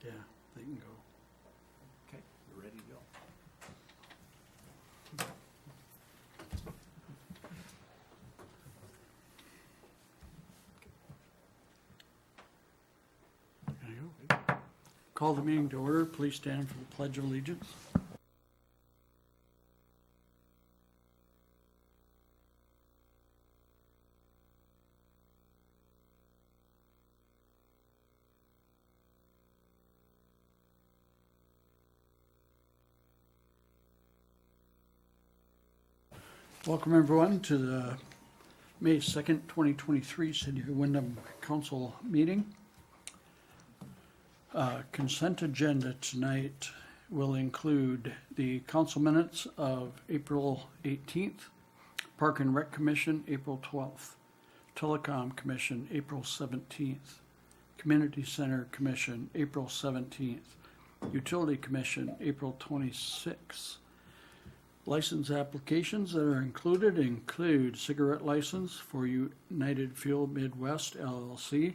Yeah, they can go. Okay, we're ready to go. There you go. Call the meeting to order. Please stand for the Pledge of Allegiance. Welcome everyone to the May 2nd, 2023 City of Windom Council meeting. Consent agenda tonight will include the council minutes of April 18th, Park and Rec Commission April 12th, Telecom Commission April 17th, Community Center Commission April 17th, Utility Commission April 26th. License applications that are included include cigarette license for United Fuel Midwest LLC,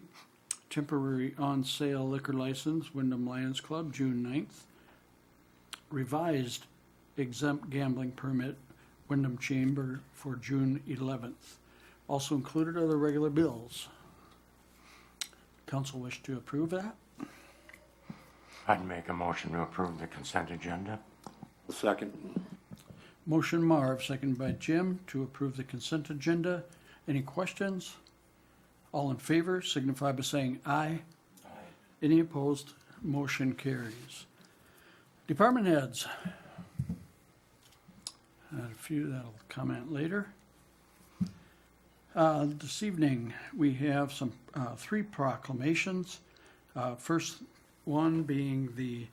temporary on-sale liquor license, Windom Lions Club, June 9th, revised exempt gambling permit, Windom Chamber for June 11th. Also included are the regular bills. Council wish to approve that? I'd make a motion to approve the consent agenda. Second. Motion Marv, seconded by Jim, to approve the consent agenda. Any questions? All in favor signify by saying aye. Aye. Any opposed? Motion carries. Department heads. A few that'll comment later. This evening we have some three proclamations. First one being the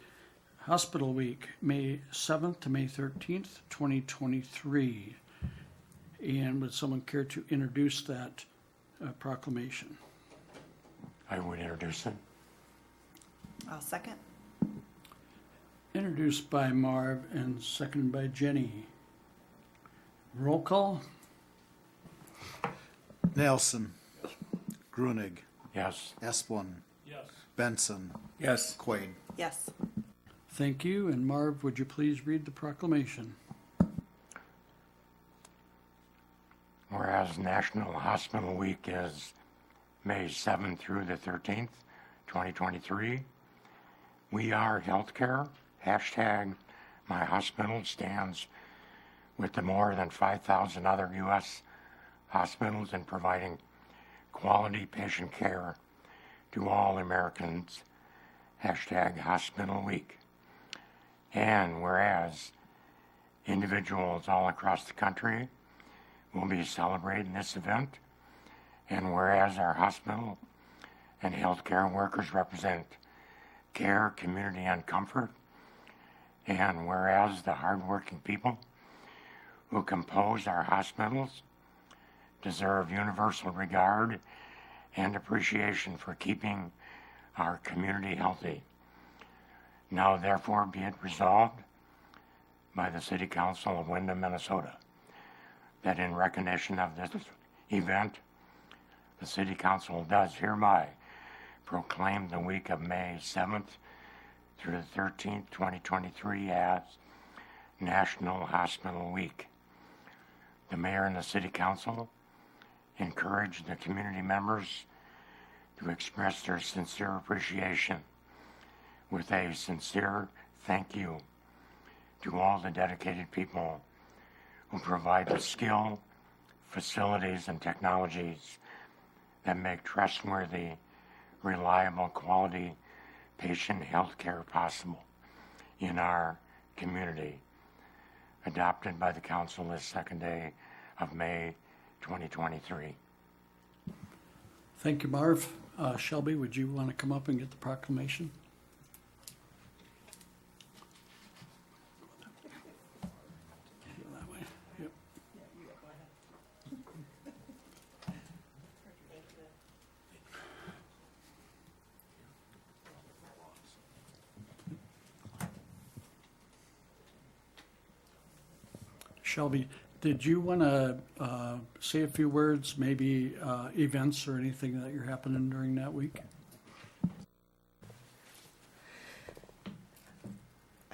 Hospital Week, May 7th to May 13th, 2023. And would someone care to introduce that proclamation? I would introduce it. I'll second. Introduced by Marv and seconded by Jenny. Roll call? Nelson. Grunig. Yes. Esplin. Yes. Benson. Yes. Quaid. Yes. Thank you. And Marv, would you please read the proclamation? Whereas National Hospital Week is May 7th through the 13th, 2023, We Are Healthcare, hashtag My Hospital stands with the more than 5,000 other U.S. hospitals in providing quality patient care to all Americans, hashtag Hospital Week. And whereas individuals all across the country will be celebrating this event, and whereas our hospital and healthcare workers represent care, community, and comfort, and whereas the hardworking people who compose our hospitals deserve universal regard and appreciation for keeping our community healthy. Now therefore be it resolved by the City Council of Windom, Minnesota, that in recognition of this event, the City Council does hereby proclaim the week of May 7th through the 13th, 2023 as National Hospital Week. The Mayor and the City Council encourage the community members to express their sincere appreciation with a sincere thank you to all the dedicated people who provide the skill, facilities, and technologies that make trustworthy, reliable, quality patient health care possible in our community. Adopted by the Council this second day of May 2023. Thank you, Marv. Shelby, would you want to come up and get the proclamation? Go that way. Yep. Shelby, did you want to say a few words, maybe events or anything that you're happening during that week?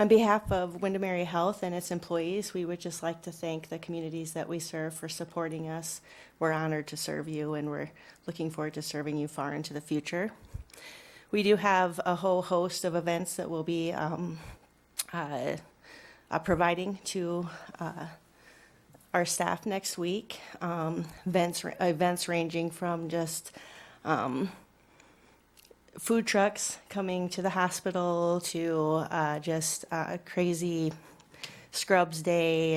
On behalf of Windom Area Health and its employees, we would just like to thank the communities that we serve for supporting us. We're honored to serve you, and we're looking forward to serving you far into the future. We do have a whole host of events that we'll be providing to our staff next week. Events ranging from just food trucks coming to the hospital to just crazy Scrubs Day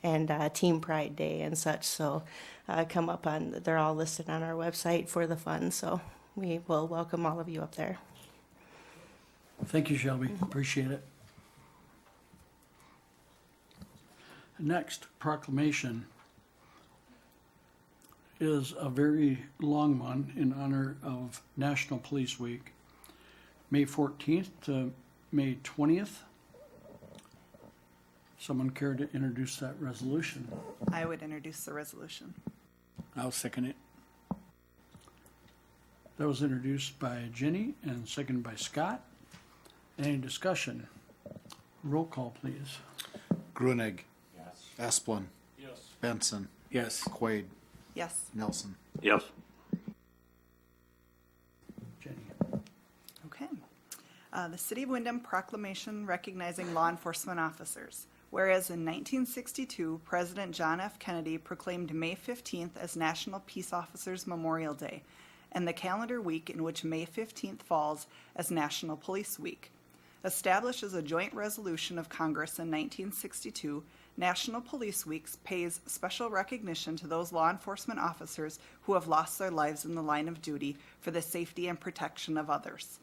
and Team Pride Day and such. So they're all listed on our website for the fun. So we will welcome all of you up there. Thank you, Shelby. Appreciate it. Next proclamation is a very long one in honor of National Police Week, May 14th to May 20th. Someone care to introduce that resolution? I would introduce the resolution. I'll second it. That was introduced by Jenny and seconded by Scott. Any discussion? Roll call, please. Grunig. Yes. Esplin. Yes. Benson. Yes. Quaid. Yes. Nelson. Yes. Jenny. Okay. The City of Windom proclamation recognizing law enforcement officers. Whereas in 1962, President John F. Kennedy proclaimed May 15th as National Peace Officers Memorial Day, and the calendar week in which May 15th falls as National Police Week. Established as a joint resolution of Congress in 1962, National Police Week pays special recognition to those law enforcement officers who have lost their lives in the line of duty for the safety and protection of others.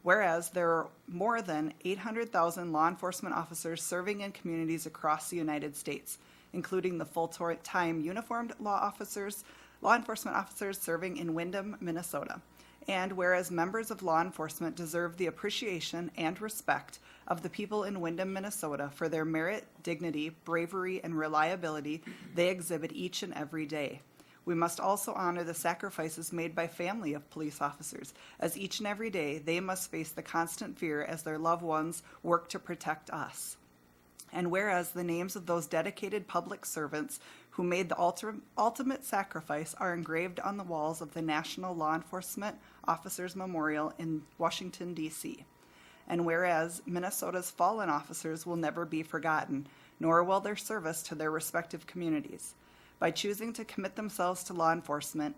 Whereas there are more than 800,000 law enforcement officers serving in communities across the United States, including the full-time uniformed law enforcement officers serving in Windom, Minnesota. And whereas members of law enforcement deserve the appreciation and respect of the people in Windom, Minnesota for their merit, dignity, bravery, and reliability they exhibit each and every day. We must also honor the sacrifices made by family of police officers, as each and every day they must face the constant fear as their loved ones work to protect us. And whereas the names of those dedicated public servants who made the ultimate sacrifice are engraved on the walls of the National Law Enforcement Officers Memorial in Washington, D.C. And whereas Minnesota's fallen officers will never be forgotten, nor will their service to their respective communities. By choosing to commit themselves to law enforcement,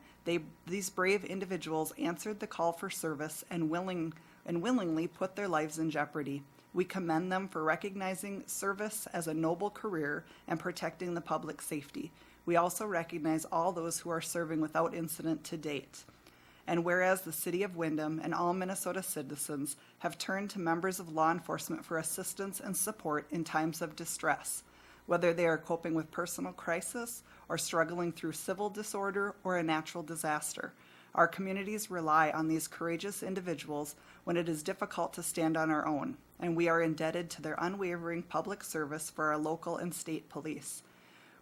these brave individuals answered the call for service and willingly put their lives in jeopardy. We commend them for recognizing service as a noble career and protecting the public safety. We also recognize all those who are serving without incident to date. And whereas the City of Windom and all Minnesota citizens have turned to members of law enforcement for assistance and support in times of distress, whether they are coping with personal crisis or struggling through civil disorder or a natural disaster. Our communities rely on these courageous individuals when it is difficult to stand on our own, and we are indebted to their unwavering public service for our local and state police.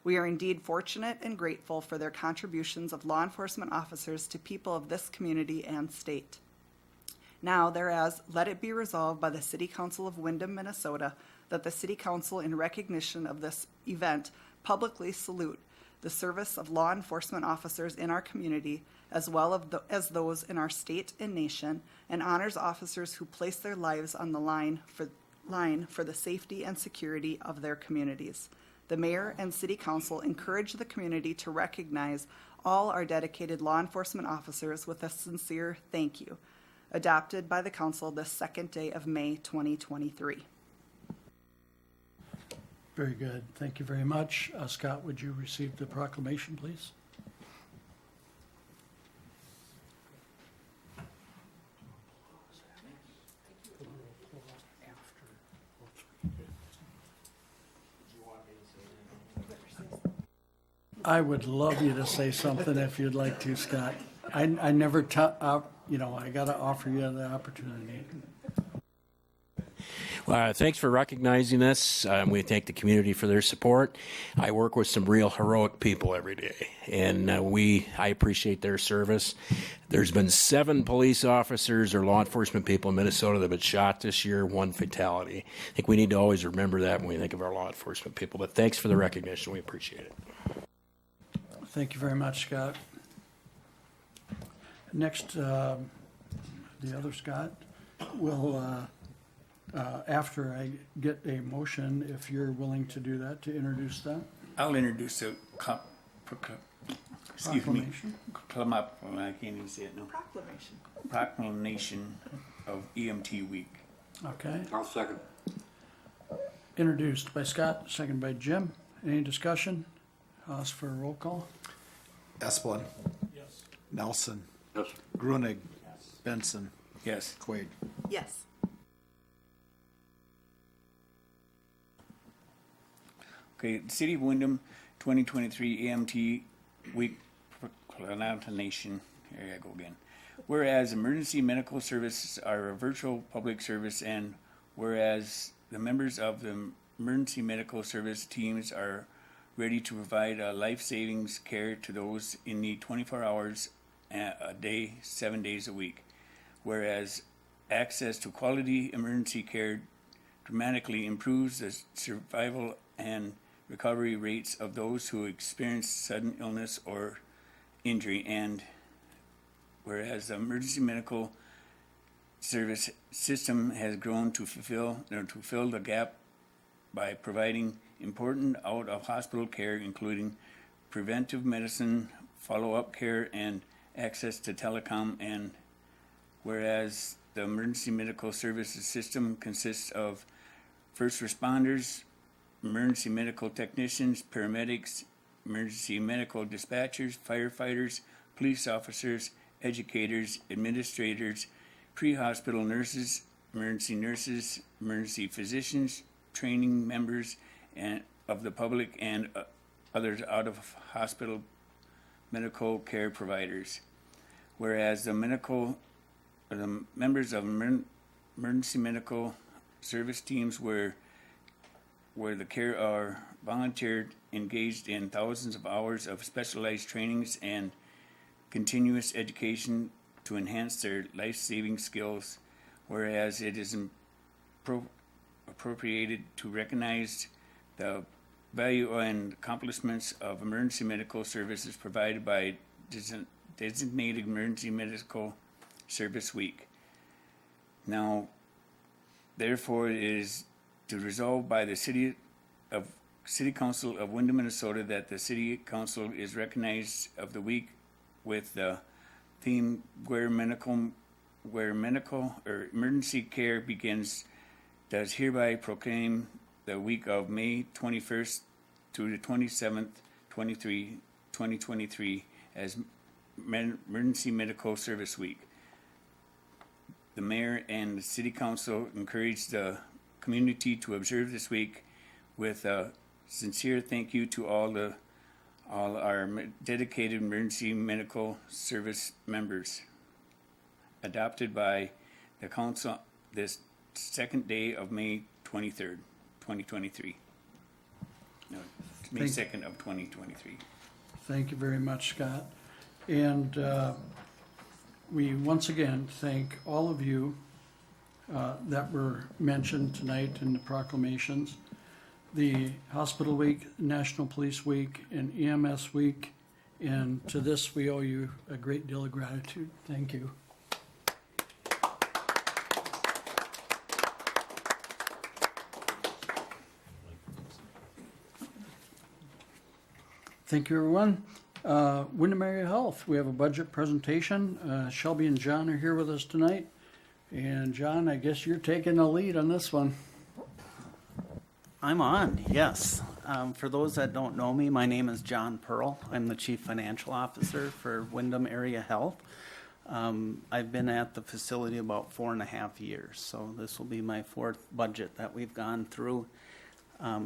We are indeed fortunate and grateful for their contributions of law enforcement officers to people of this community and state. Now, thereas, let it be resolved by the City Council of Windom, Minnesota, that the City Council, in recognition of this event, publicly salute the service of law enforcement officers in our community, as well as those in our state and nation, and honors officers who place their lives on the line for the safety and security of their communities. The Mayor and City Council encourage the community to recognize all our dedicated law enforcement officers with a sincere thank you. Adopted by the Council this second day of May 2023. Very good. Thank you very much. Scott, would you receive the proclamation, please? I would love you to say something if you'd like to, Scott. I never, I got to offer you the opportunity. Thanks for recognizing us. We thank the community for their support. I work with some real heroic people every day, and I appreciate their service. There's been 7 police officers or law enforcement people in Minnesota that have been shot this year, 1 fatality. I think we need to always remember that when we think of our law enforcement people. But thanks for the recognition. We appreciate it. Thank you very much, Scott. Next, the other Scott will, after I get a motion, if you're willing to do that, to introduce that. I'll introduce the Proclamation. I can't even say it now. Proclamation. Proclamation of EMT Week. Okay, I'll second. introduced by Scott, second by Jim. Any discussion? Ask for a roll call. Esplin. Yes. Nelson. Yes. Grunig. Benson. Yes. Quaid. Yes. Okay, City of Windom 2023 EMT Week Proclamation. Here I go again. Whereas emergency medical services are a virtual public service, and whereas the members of the emergency medical service teams are ready to provide life-saving care to those in need 24 hours a day, 7 days a week. Whereas access to quality emergency care dramatically improves the survival and recovery rates of those who experience sudden illness or injury, and whereas the emergency medical service system has grown to fill the gap by providing important out-of-hospital care, including preventive medicine, follow-up care, and access to telecom, and whereas the emergency medical services system consists of first responders, emergency medical technicians, paramedics, emergency medical dispatchers, firefighters, police officers, educators, administrators, pre-hospital nurses, emergency physicians, training members and of the public, and others out-of-hospital medical care providers. Whereas the members of emergency medical service teams where the care are volunteered, engaged in thousands of hours of specialized trainings and continuous education to enhance their life-saving skills, whereas it is appropriated to recognize the value and accomplishments of emergency medical services provided by designated emergency medical service week. Now, therefore, it is to resolve by the City Council of Windom, Minnesota, that the City Council is recognized of the week with the theme where medical or emergency care begins, does hereby proclaim the week of May 21st through the 27th, 2023 as Emergency Medical Service Week. The mayor and the city council encourage the community to observe this week with a sincere thank you to all our dedicated emergency medical service members. Adopted by the council this second day of May 23rd, 2023. No, May 2nd of 2023. Thank you very much, Scott. And we once again thank all of you that were mentioned tonight in the proclamations. The Hospital Week, National Police Week, and EMS Week. And to this, we owe you a great deal of gratitude. Thank you. Thank you, everyone. Windom Area Health, we have a budget presentation. Shelby and John are here with us tonight. And John, I guess you're taking the lead on this one. I'm on, yes. For those that don't know me, my name is John Pearl. I'm the Chief Financial Officer for Windom Area Health. I've been at the facility about 4.5 years, so this will be my 4th budget that we've gone through.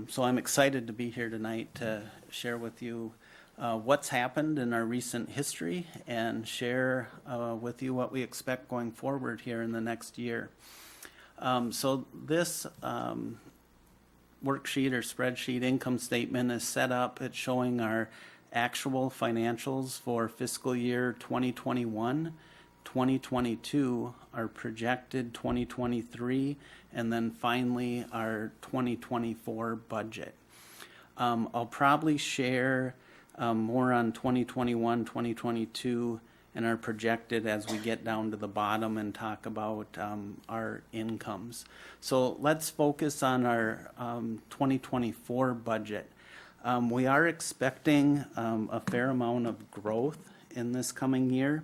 So I'm excited to be here tonight to share with you what's happened in our recent history and share with you what we expect going forward here in the next year. So this worksheet or spreadsheet income statement is set up. It's showing our actual financials for fiscal year 2021, 2022, our projected 2023, and then finally our 2024 budget. I'll probably share more on 2021, 2022, and our projected as we get down to the bottom and talk about our incomes. So let's focus on our 2024 budget. We are expecting a fair amount of growth in this coming year.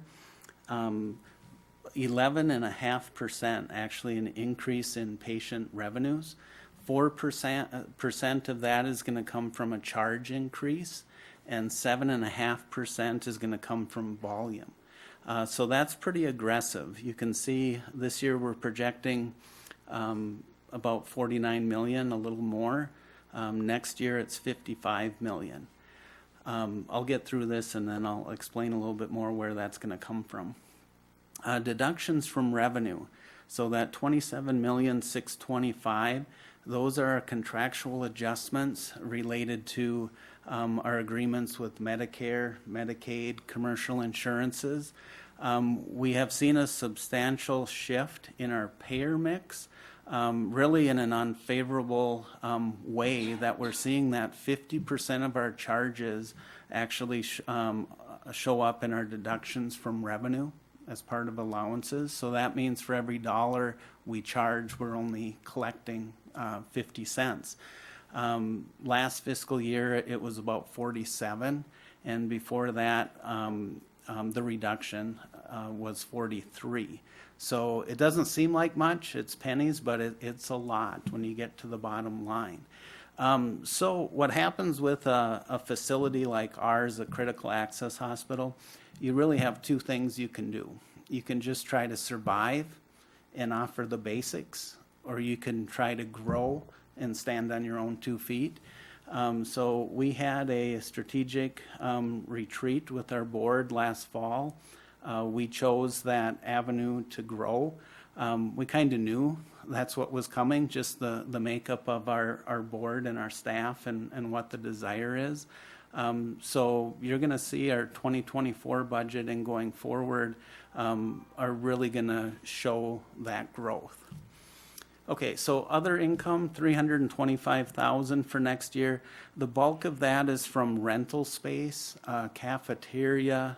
11.5% actually an increase in patient revenues. 4% of that is going to come from a charge increase, and 7.5% is going to come from volume. So that's pretty aggressive. You can see this year we're projecting about 49 million, a little more. Next year it's 55 million. I'll get through this and then I'll explain a little bit more where that's going to come from. Deductions from revenue. So that 27,625,000, those are our contractual adjustments related to our agreements with Medicare, Medicaid, commercial insurances. We have seen a substantial shift in our payer mix, really in an unfavorable way, that we're seeing that 50% of our charges actually show up in our deductions from revenue as part of allowances. So that means for every dollar we charge, we're only collecting 50 cents. Last fiscal year, it was about 47, and before that, the reduction was 43. So it doesn't seem like much, it's pennies, but it's a lot when you get to the bottom line. So what happens with a facility like ours, a critical access hospital, you really have two things you can do. You can just try to survive and offer the basics, or you can try to grow and stand on your own 2 feet. So we had a strategic retreat with our board last fall. We chose that avenue to grow. We kind of knew that's what was coming, just the makeup of our board and our staff and what the desire is. So you're going to see our 2024 budget and going forward are really going to show that growth. Okay, so other income, 325,000 for next year. The bulk of that is from rental space, cafeteria,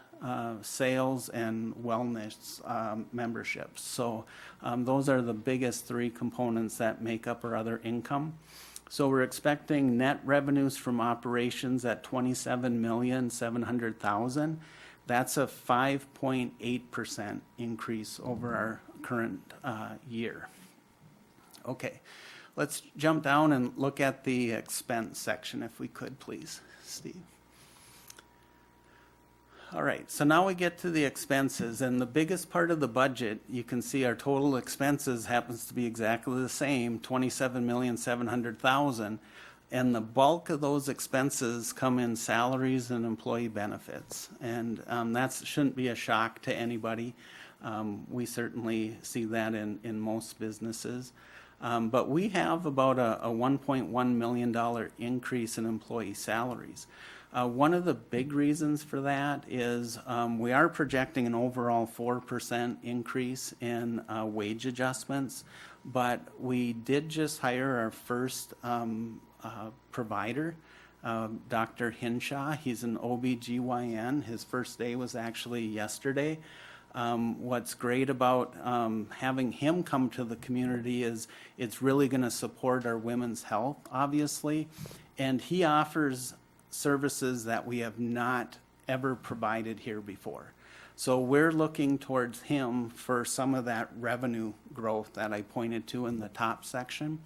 sales, and wellness memberships. So those are the biggest three components that make up our other income. So we're expecting net revenues from operations at 27,700,000. That's a 5.8% increase over our current year. Okay, let's jump down and look at the expense section if we could, please, Steve. All right, so now we get to the expenses, and the biggest part of the budget, you can see our total expenses happens to be exactly the same, 27,700,000, and the bulk of those expenses come in salaries and employee benefits, and that shouldn't be a shock to anybody. We certainly see that in most businesses. But we have about a $1.1 million increase in employee salaries. One of the big reasons for that is we are projecting an overall 4% increase in wage adjustments, but we did just hire our first provider, Dr. Hinshaw. He's an OBGYN. His first day was actually yesterday. What's great about having him come to the community is it's really going to support our women's health, obviously, and he offers services that we have not ever provided here before. So we're looking towards him for some of that revenue growth that I pointed to in the top section.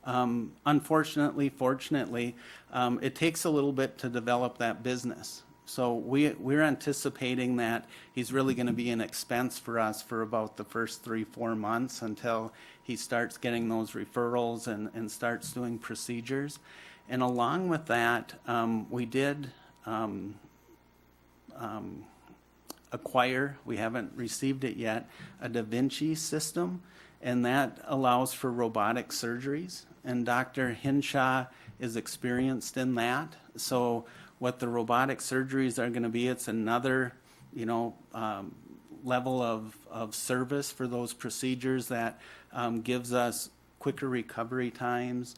Unfortunately, fortunately, it takes a little bit to develop that business. So we're anticipating that he's really going to be an expense for us for about the first 3-4 months until he starts getting those referrals and starts doing procedures. And along with that, we did acquire, we haven't received it yet, a Da Vinci system. and that allows for robotic surgeries. And Dr. Hinshaw is experienced in that. So what the robotic surgeries are going to be, it's another, level of service for those procedures that gives us quicker recovery times.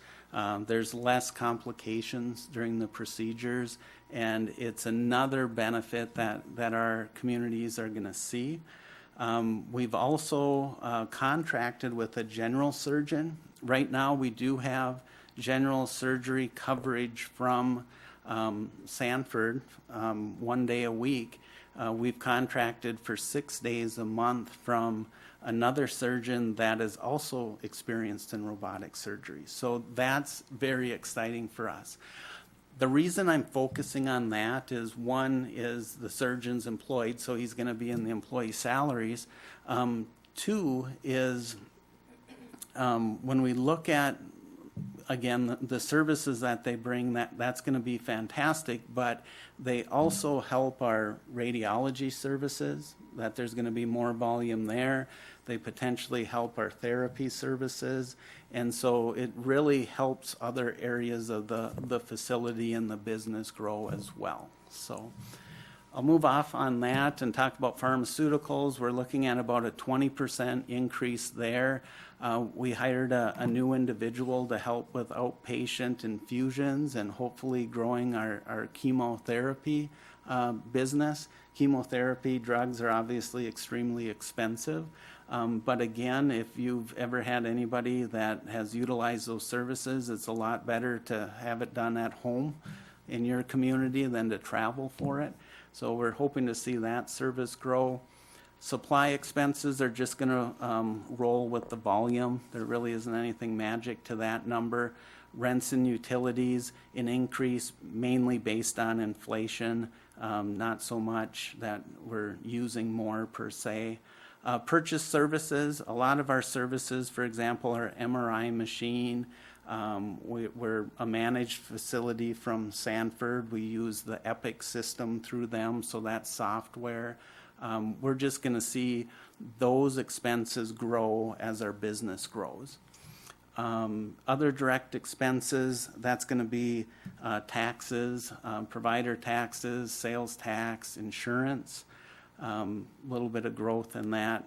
There's less complications during the procedures, and it's another benefit that our communities are going to see. We've also contracted with a general surgeon. Right now, we do have general surgery coverage from Sanford 1 day a week. We've contracted for 6 days a month from another surgeon that is also experienced in robotic surgery. So that's very exciting for us. The reason I'm focusing on that is, one is the surgeon's employed, so he's going to be in the employee salaries. Two is when we look at, again, the services that they bring, that's going to be fantastic, but they also help our radiology services, that there's going to be more volume there. They potentially help our therapy services, and so it really helps other areas of the facility and the business grow as well. So I'll move off on that and talk about pharmaceuticals. We're looking at about a 20% increase there. We hired a new individual to help with outpatient infusions and hopefully growing our chemotherapy business. Chemotherapy drugs are obviously extremely expensive. But again, if you've ever had anybody that has utilized those services, it's a lot better to have it done at home in your community than to travel for it. So we're hoping to see that service grow. Supply expenses are just going to roll with the volume. There really isn't anything magic to that number. Rents and utilities, an increase mainly based on inflation, not so much that we're using more per se. Purchase services, a lot of our services, for example, our MRI machine. We're a managed facility from Sanford. We use the Epic system through them, so that's software. We're just going to see those expenses grow as our business grows. Other direct expenses, that's going to be taxes, provider taxes, sales tax, insurance. A little bit of growth in that,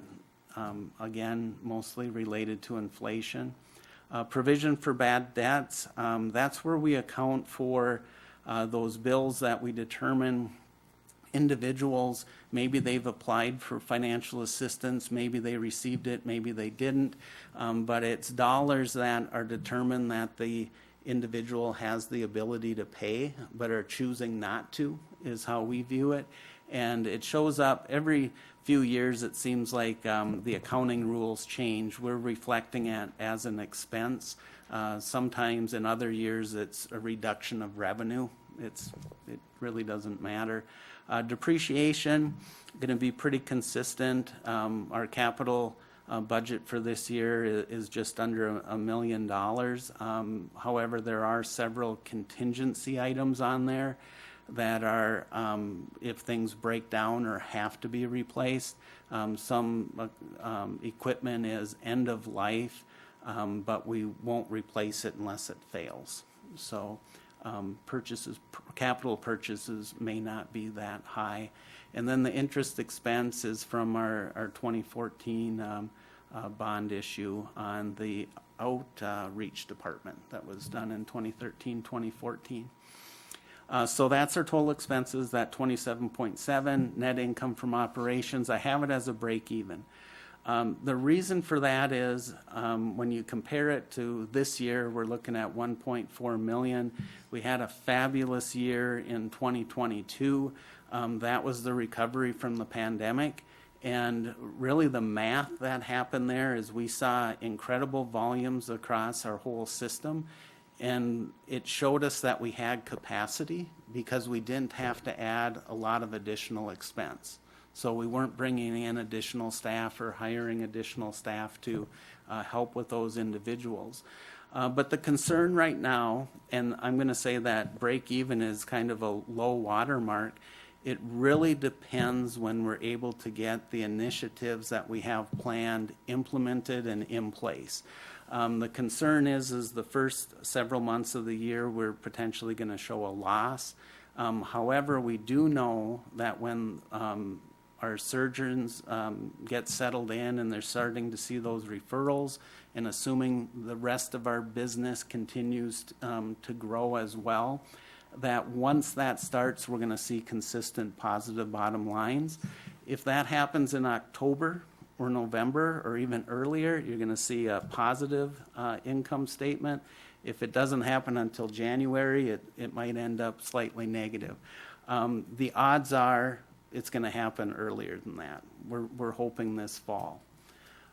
again, mostly related to inflation. Provision for bad debts, that's where we account for those bills that we determine individuals, maybe they've applied for financial assistance, maybe they received it, maybe they didn't, but it's dollars that are determined that the individual has the ability to pay but are choosing not to, is how we view it. And it shows up every few years. It seems like the accounting rules change. We're reflecting it as an expense. Sometimes in other years it's a reduction of revenue. It really doesn't matter. Depreciation, going to be pretty consistent. Our capital budget for this year is just under $1 million. However, there are several contingency items on there that are, if things break down or have to be replaced. Some equipment is end of life, but we won't replace it unless it fails. So capital purchases may not be that high. And then the interest expense is from our 2014 bond issue on the outreach department that was done in 2013, 2014. So that's our total expenses, that 27.7, net income from operations. I have it as a break even. The reason for that is when you compare it to this year, we're looking at 1.4 million. We had a fabulous year in 2022. That was the recovery from the pandemic. And really the math that happened there is we saw incredible volumes across our whole system. And it showed us that we had capacity because we didn't have to add a lot of additional expense. So we weren't bringing in additional staff or hiring additional staff to help with those individuals. But the concern right now, and I'm going to say that break even is kind of a low watermark, It really depends when we're able to get the initiatives that we have planned implemented and in place. The concern is the first several months of the year, we're potentially going to show a loss. However, we do know that when our surgeons get settled in and they're starting to see those referrals, and assuming the rest of our business continues to grow as well, that once that starts, we're going to see consistent positive bottom lines. If that happens in October or November or even earlier, you're going to see a positive income statement. If it doesn't happen until January, it might end up slightly negative. The odds are it's going to happen earlier than that. We're hoping this fall.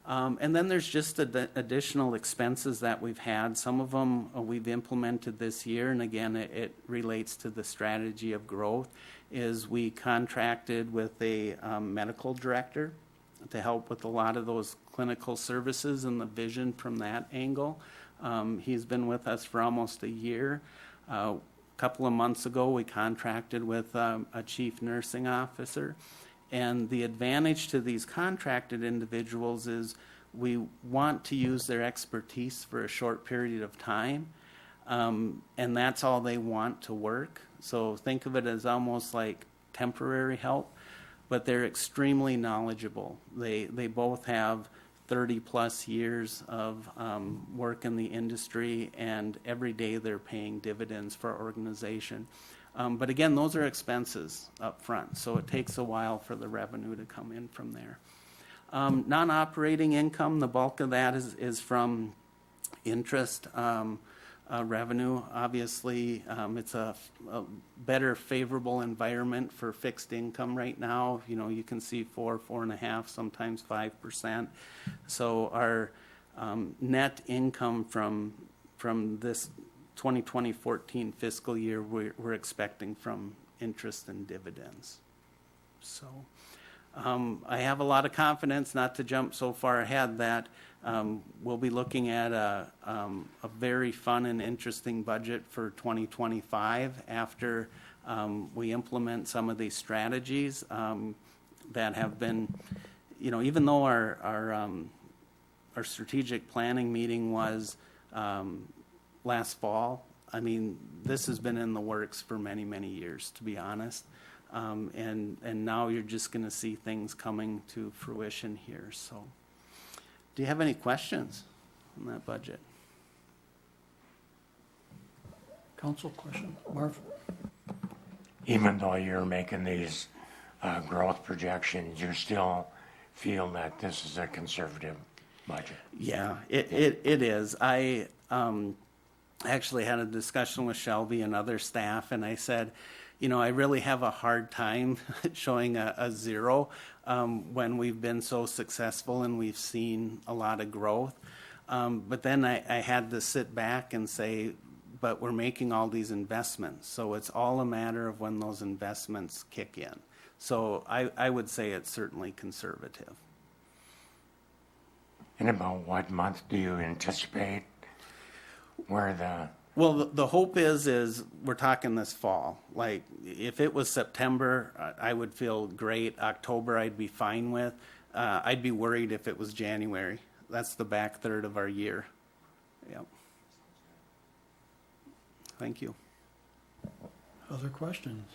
And then there's just additional expenses that we've had. Some of them we've implemented this year, and again, it relates to the strategy of growth, is we contracted with a medical director to help with a lot of those clinical services and the vision from that angle. He's been with us for almost a year. A couple of months ago, we contracted with a chief nursing officer. And the advantage to these contracted individuals is we want to use their expertise for a short period of time, and that's all they want to work. So think of it as almost like temporary help, but they're extremely knowledgeable. They both have 30-plus years of work in the industry, and every day they're paying dividends for our organization. But again, those are expenses up front, so it takes a while for the revenue to come in from there. Non-operating income, the bulk of that is from interest revenue. Obviously, it's a better favorable environment for fixed income right now. You know, you can see 4.5%, sometimes 5%. So our net income from this 2014 fiscal year, we're expecting from interest and dividends. So I have a lot of confidence, not to jump so far ahead, that we'll be looking at a very fun and interesting budget for 2025 after we implement some of these strategies that have been, you know, even though our strategic planning meeting was last fall, I mean, this has been in the works for many, many years, to be honest. And now you're just going to see things coming to fruition here. So, do you have any questions on that budget? Council question, Marv? Even though you're making these growth projections, you still feel that this is a conservative budget? Yeah, it is. I actually had a discussion with Shelby and other staff, and I said, you know, I really have a hard time showing a zero when we've been so successful and we've seen a lot of growth. But then I had to sit back and say, but we're making all these investments, so it's all a matter of when those investments kick in. So I would say it's certainly conservative. And about what month do you anticipate where the... Well, the hope is we're talking this fall. Like, if it was September, I would feel great. October, I'd be fine with. I'd be worried if it was January. That's the back third of our year. Yep. Thank you. Other questions?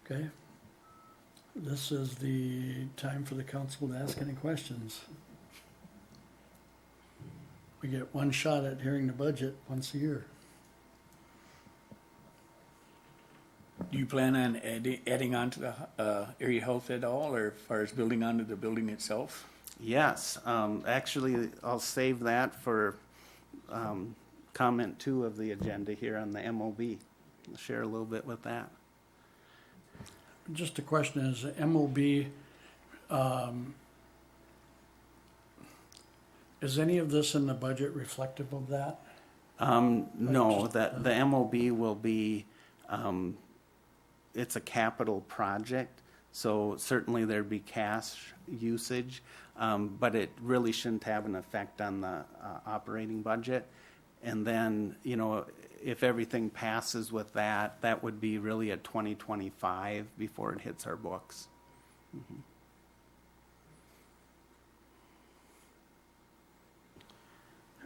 Okay. This is the time for the council to ask any questions. We get one shot at hearing the budget once a year. Do you plan on adding on to the area health at all, or as far as building onto the building itself? Yes. Actually, I'll save that for comment 2 of the agenda here on the MOB. I'll share a little bit with that. Just a question, is the MOB, is any of this in the budget reflective of that? No, the MOB will be, it's a capital project, so certainly there'd be cash usage, but it really shouldn't have an effect on the operating budget. And then, you know, if everything passes with that, that would be really a 2025 before it hits our books.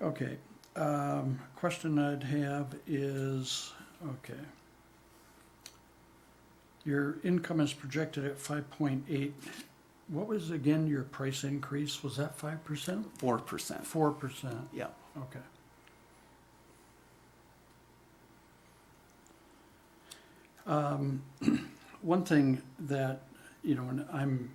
Okay, question I'd have is, okay. Your income is projected at 5.8. What was again your price increase? Was that 5%? 4%. 4%, Yeah. okay. One thing that, you know, and I'm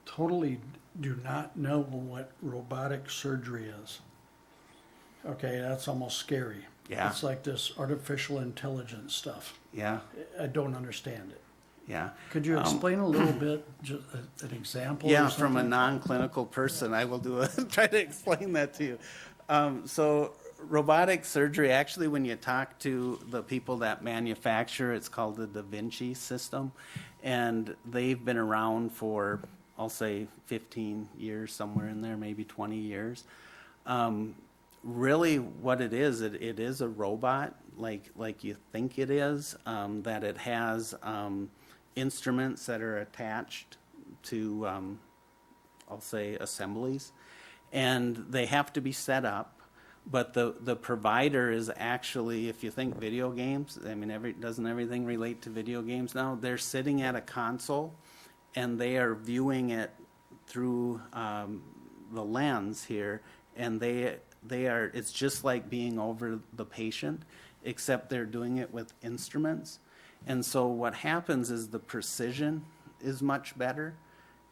totally do not know what robotic surgery is. Okay, that's almost scary. Yeah. It's like this artificial intelligence stuff. Yeah. I don't understand it. Yeah. Could you explain a little bit, just an example? or Yeah, from a something? non-clinical person, I will try to explain that to you. So robotic surgery, actually, when you talk to the people that manufacture, it's called the Da Vinci system, and they've been around for, I'll say, 15 years, somewhere in there, maybe 20 years. Really, what it is a robot, like you think it is, that it has instruments that are attached to, I'll say, assemblies, and they have to be set up. But the provider is actually, if you think video games, I mean, doesn't everything relate to video games now? They're sitting at a console, and they are viewing it through the lens here, and it's just like being over the patient, except they're doing it with instruments. And so what happens is the precision is much better.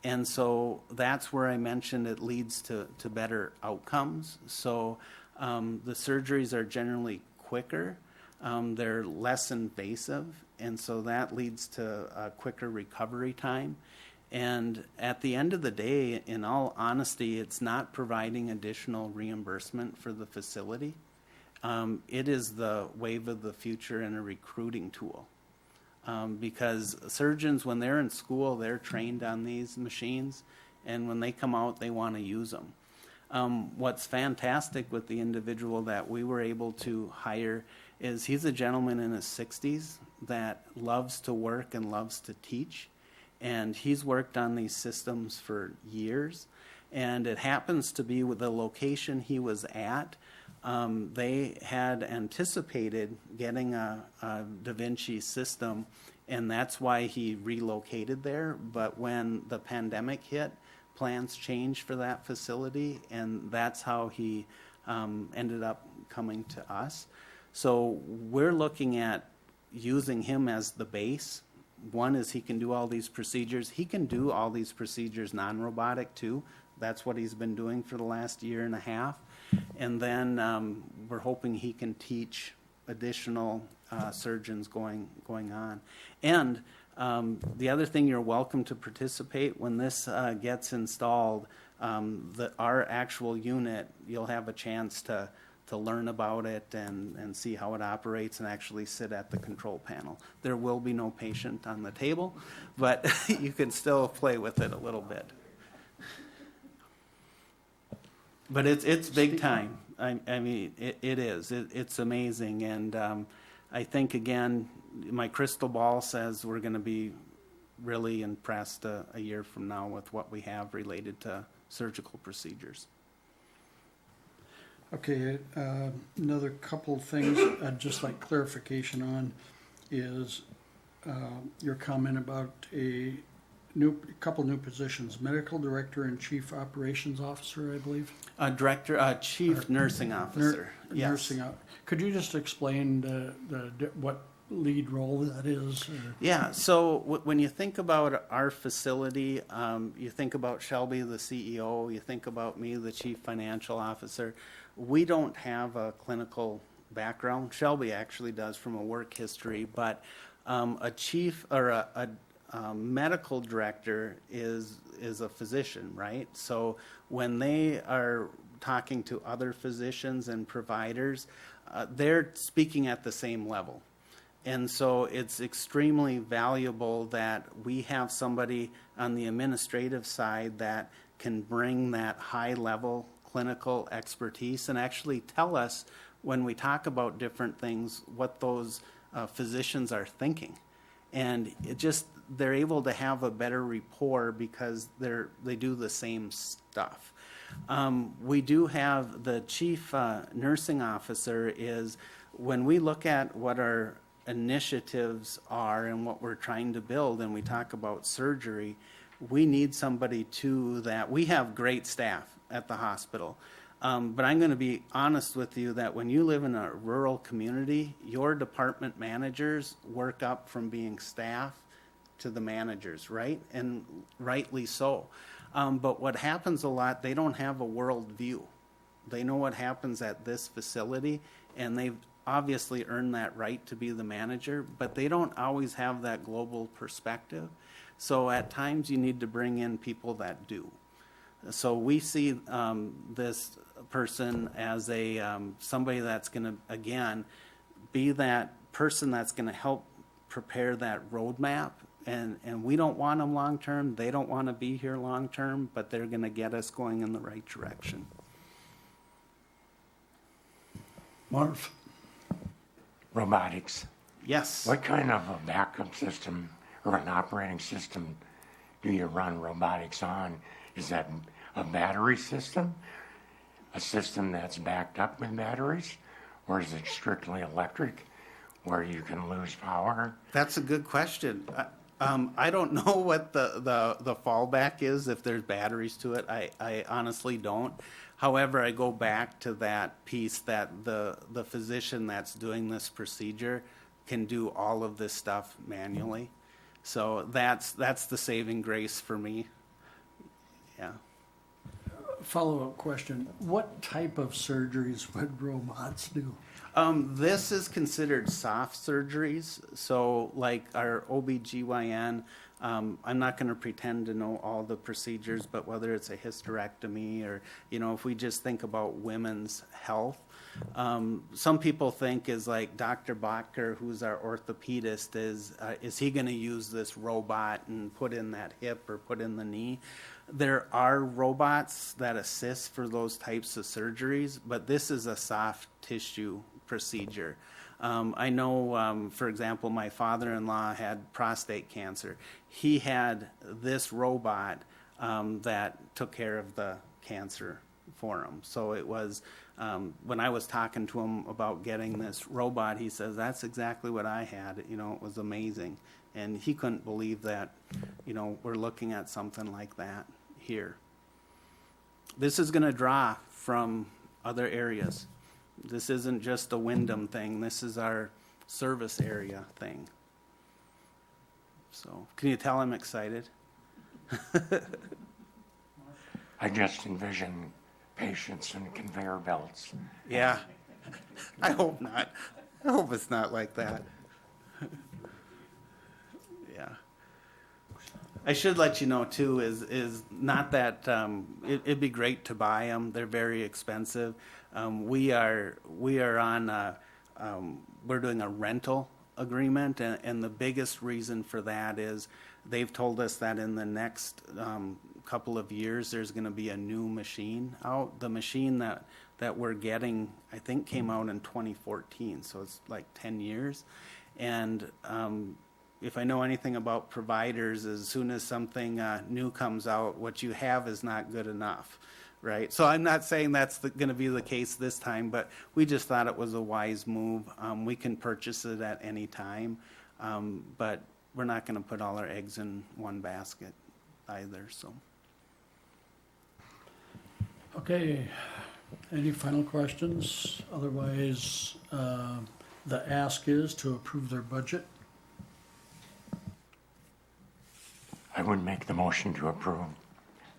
And so that's where I mentioned it leads to better outcomes. So the surgeries are generally quicker, they're less invasive, and so that leads to a quicker recovery time. And at the end of the day, in all honesty, it's not providing additional reimbursement for the facility. It is the wave of the future and a recruiting tool. Because surgeons, when they're in school, they're trained on these machines, and when they come out, they want to use them. What's fantastic with the individual that we were able to hire is he's a gentleman in his 60s that loves to work and loves to teach, and he's worked on these systems for years, and it happens to be with the location he was at. They had anticipated getting a Da Vinci system, and that's why he relocated there. But when the pandemic hit, plans changed for that facility, and that's how he ended up coming to us. So we're looking at using him as the base. One is he can do all these procedures. He can do all these procedures non-robotic too. That's what he's been doing for the last year and a half. And then we're hoping he can teach additional surgeons going on. And the other thing, you're welcome to participate when this gets installed. Our actual unit, you'll have a chance to learn about it and see how it operates and actually sit at the control panel. There will be no patient on the table, but you can still play with it a little bit. But it's big time. I mean, it is. It's amazing. And I think, again, my crystal ball says we're going to be really impressed a year from now with what we have related to surgical procedures. Okay, another couple of things I'd just like clarification on is your comment about a couple new positions, medical director and chief operations officer, I believe. Chief nursing officer. Yes. Nursing. Could you just explain what lead role that is? Or? Yeah. So when you think about our facility, you think about Shelby, the CEO. You think about me, the chief financial officer. We don't have a clinical background. Shelby actually does from a work history, but a chief or a medical director is a physician, right? So when they are talking to other physicians and providers, they're speaking at the same level. And so it's extremely valuable that we have somebody on the administrative side that can bring that high level clinical expertise and actually tell us when we talk about different things, what those physicians are thinking. And it just, they're able to have a better rapport because they do the same stuff. We do have the chief nursing officer is, when we look at what our initiatives are and what we're trying to build, and we talk about surgery, we need somebody too that, we have great staff at the hospital. But I'm going to be honest with you that when you live in a rural community, your department managers work up from being staff to the managers, right? And rightly so. But what happens a lot, they don't have a world view. They know what happens at this facility, and they've obviously earned that right to be the manager, but they don't always have that global perspective. So at times you need to bring in people that do. So we see this person as a somebody that's going to, again, be that person that's going to help prepare that roadmap. And we don't want them long-term. They don't want to be here long-term, but they're going to get us going in the right direction. Marv? Robotics. Yes. What kind of a backup system or an operating system do you run robotics on? Is that a battery system? A system that's backed up with batteries? Or is it strictly electric where you can lose power? That's a good question. I don't know what the fallback is if there's batteries to it. I honestly don't. However, I go back to that piece that the physician that's doing this procedure can do all of this stuff manually. So that's the saving grace for me. Yeah. Follow-up question. What type of surgeries would robots do? This is considered soft surgeries. So like our OBGYN, I'm not going to pretend to know all the procedures, but whether it's a hysterectomy or, if we just think about women's health, some people think is like Dr. Bacher, who's our orthopedist, is he going to use this robot and put in that hip or put in the knee? There are robots that assist for those types of surgeries, but this is a soft tissue procedure. I know, for example, my father-in-law had prostate cancer. He had this robot that took care of the cancer for him. So it was, when I was talking to him about getting this robot, he says, that's exactly what I had. It was amazing. And he couldn't believe that, we're looking at something like that here. This is going to draw from other areas. This isn't just a Windom thing. This is our service area thing. So, can you tell I'm excited? I just envision patients and conveyor belts. Yeah. I hope not. I hope it's not like that. Yeah. I should let you know too is not that it'd be great to buy them. They're very expensive. We are on we're doing a rental agreement, and the biggest reason for that is they've told us that in the next couple of years there's going to be a new machine out. The machine that we're getting, I think, came out in 2014, so it's like 10 years. And if I know anything about providers, as soon as something new comes out, what you have is not good enough, right? So I'm not saying that's going to be the case this time, but we just thought it was a wise move. We can purchase it at any time, but we're not going to put all our eggs in one basket either. So. Okay, any final questions? Otherwise, the ask is to approve their budget. I would make the motion to approve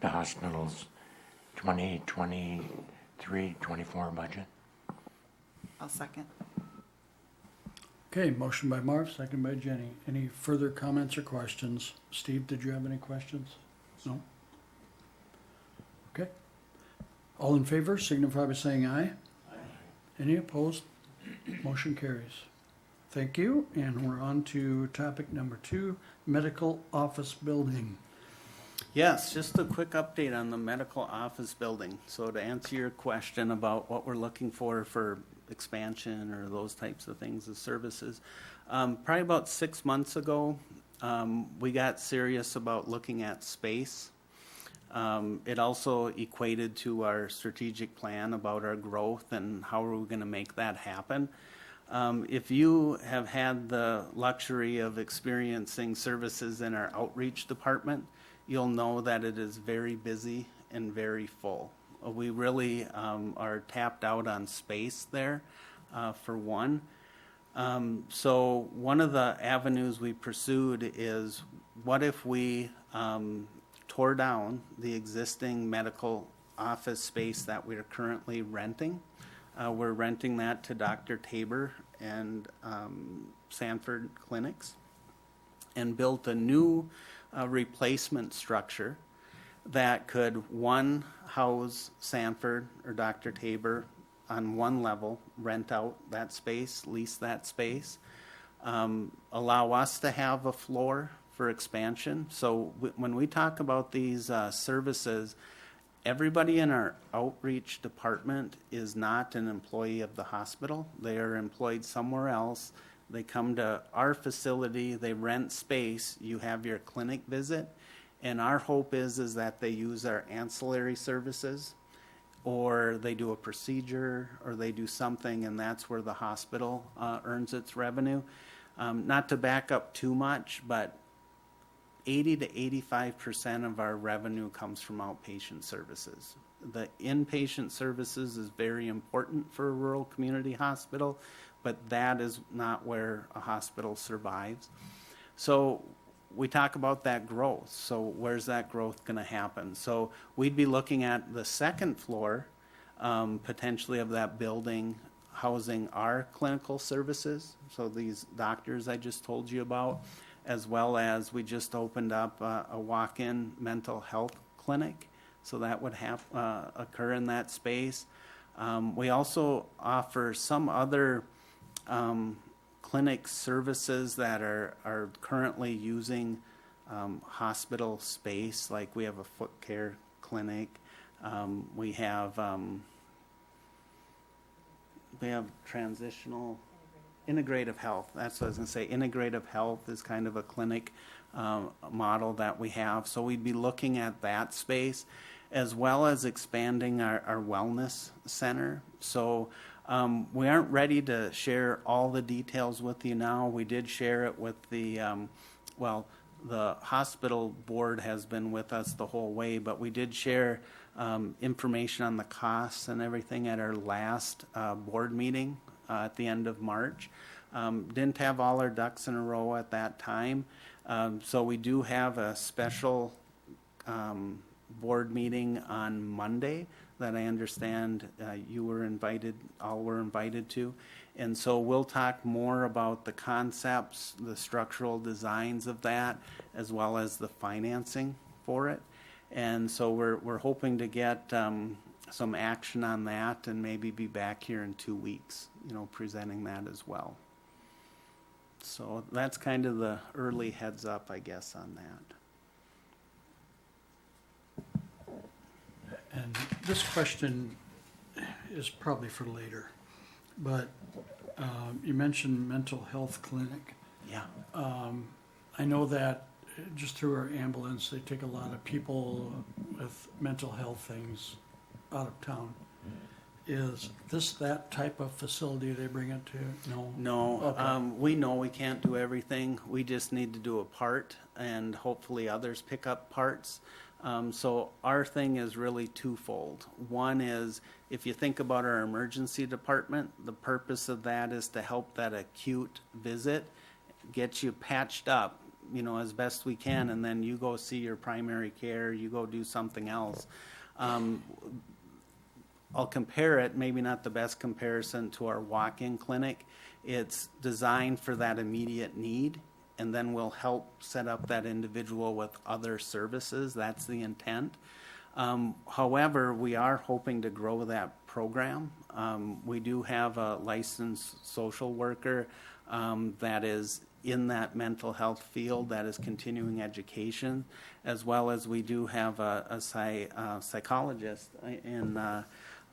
the hospital's 2023-24 budget. I'll second. Okay, motion by Marv, second by Jenny. Any further comments or questions? Steve, did you have any questions? No? Okay. All in favor signify by saying aye. Aye. Any opposed? Motion carries. Thank you, and we're on to topic number 2, medical office building. Yes, just a quick update on the medical office building. So to answer your question about what we're looking for expansion or those types of things as services, probably about 6 months ago, we got serious about looking at space. It also equated to our strategic plan about our growth and how are we going to make that happen. If you have had the luxury of experiencing services in our outreach department, you'll know that it is very busy and very full. We really are tapped out on space there, for one. So one of the avenues we pursued is, what if we tore down the existing medical office space that we are currently renting? We're renting that to Dr. Tabor and Sanford Clinics, and built a new replacement structure that could, one, house Sanford or Dr. Tabor on one level, rent out that space, lease that space, allow us to have a floor for expansion. So when we talk about these services, everybody in our outreach department is not an employee of the hospital. They are employed somewhere else. They come to our facility, they rent space, you have your clinic visit, and our hope is that they use our ancillary services, or they do a procedure, or they do something, and that's where the hospital earns its revenue. Not to back up too much, but 80 to 85% of our revenue comes from outpatient services. The inpatient services is very important for a rural community hospital, but that is not where a hospital survives. So we talk about that growth. So where's that growth going to happen? So we'd be looking at the second floor, potentially, of that building, housing our clinical services. So these doctors I just told you about, as well as we just opened up a walk-in mental health clinic. So that would occur in that space. We also offer some other clinic services that are currently using hospital space, like we have a foot care clinic. We have transitional integrative health. That's what I was going to say. Integrative health is kind of a clinic model that we have. So we'd be looking at that space, as well as expanding our wellness center. So we aren't ready to share all the details with you now. We did share it with the hospital board has been with us the whole way, but we did share information on the costs and everything at our last board meeting at the end of March. Didn't have all our ducks in a row at that time. So we do have a special board meeting on Monday that I understand all were invited to. And so we'll talk more about the concepts, the structural designs of that, as well as the financing for it. And so we're hoping to get some action on that, and maybe be back here in 2 weeks, presenting that as well. So that's kind of the early heads up, I guess, on that. And this question is probably for later, but you mentioned mental health clinic. Yeah. I know that just through our ambulance, they take a lot of people with mental health things out of town. Is this that type of facility they bring it to? No? No, Okay. we know we can't do everything. We just need to do a part, and hopefully others pick up parts. So our thing is really twofold. One is, if you think about our emergency department, the purpose of that is to help that acute visit, get you patched up, as best we can, and then you go see your primary care, you go do something else. I'll compare it, maybe not the best comparison, to our walk-in clinic. It's designed for that immediate need, and then we'll help set up that individual with other services. That's the intent. However, we are hoping to grow that program. We do have a licensed social worker that is in that mental health field, that is continuing education, as well as we do have a psychologist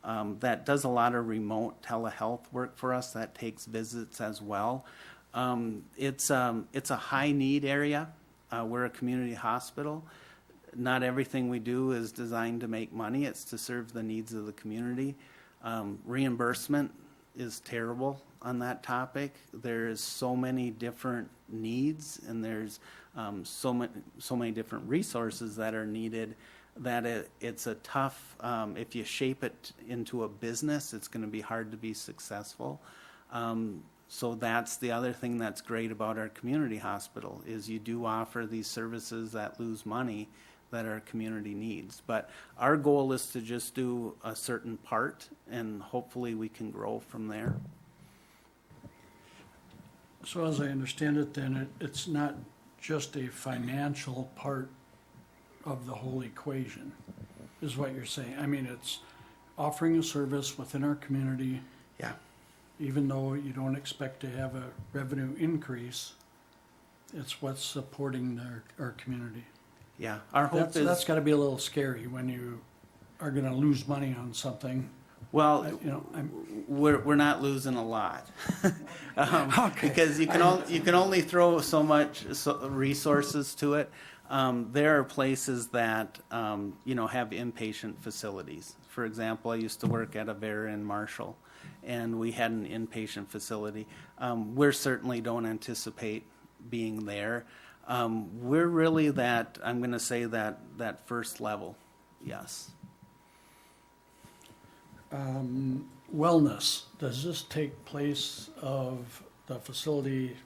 that does a lot of remote telehealth work for us, that takes visits as well. It's a high need area. We're a community hospital. Not everything we do is designed to make money. It's to serve the needs of the community. Reimbursement is terrible on that topic. There's so many different needs, and there's so many different resources that are needed that it's a tough, if you shape it into a business, it's going to be hard to be successful. So that's the other thing that's great about our community hospital, is you do offer these services that lose money that our community needs. But our goal is to just do a certain part, and hopefully we can grow from there. So as I understand it, then it's not just a financial part of the whole equation, is what you're saying. I mean, it's offering a service within our community, Yeah. even though you don't expect to have a revenue increase. It's what's supporting our community. Yeah. Our hope That's got to be a little scary when you are going to lose money on something. well, You know, we're not losing a lot. Okay. Because you can only throw so much resources to it. There are places that have inpatient facilities. For example, I used to work at a Vera in Marshall, and we had an inpatient facility. We certainly don't anticipate being there. We're really that, I'm going to say that first level, yes. wellness, does this take place of the facility?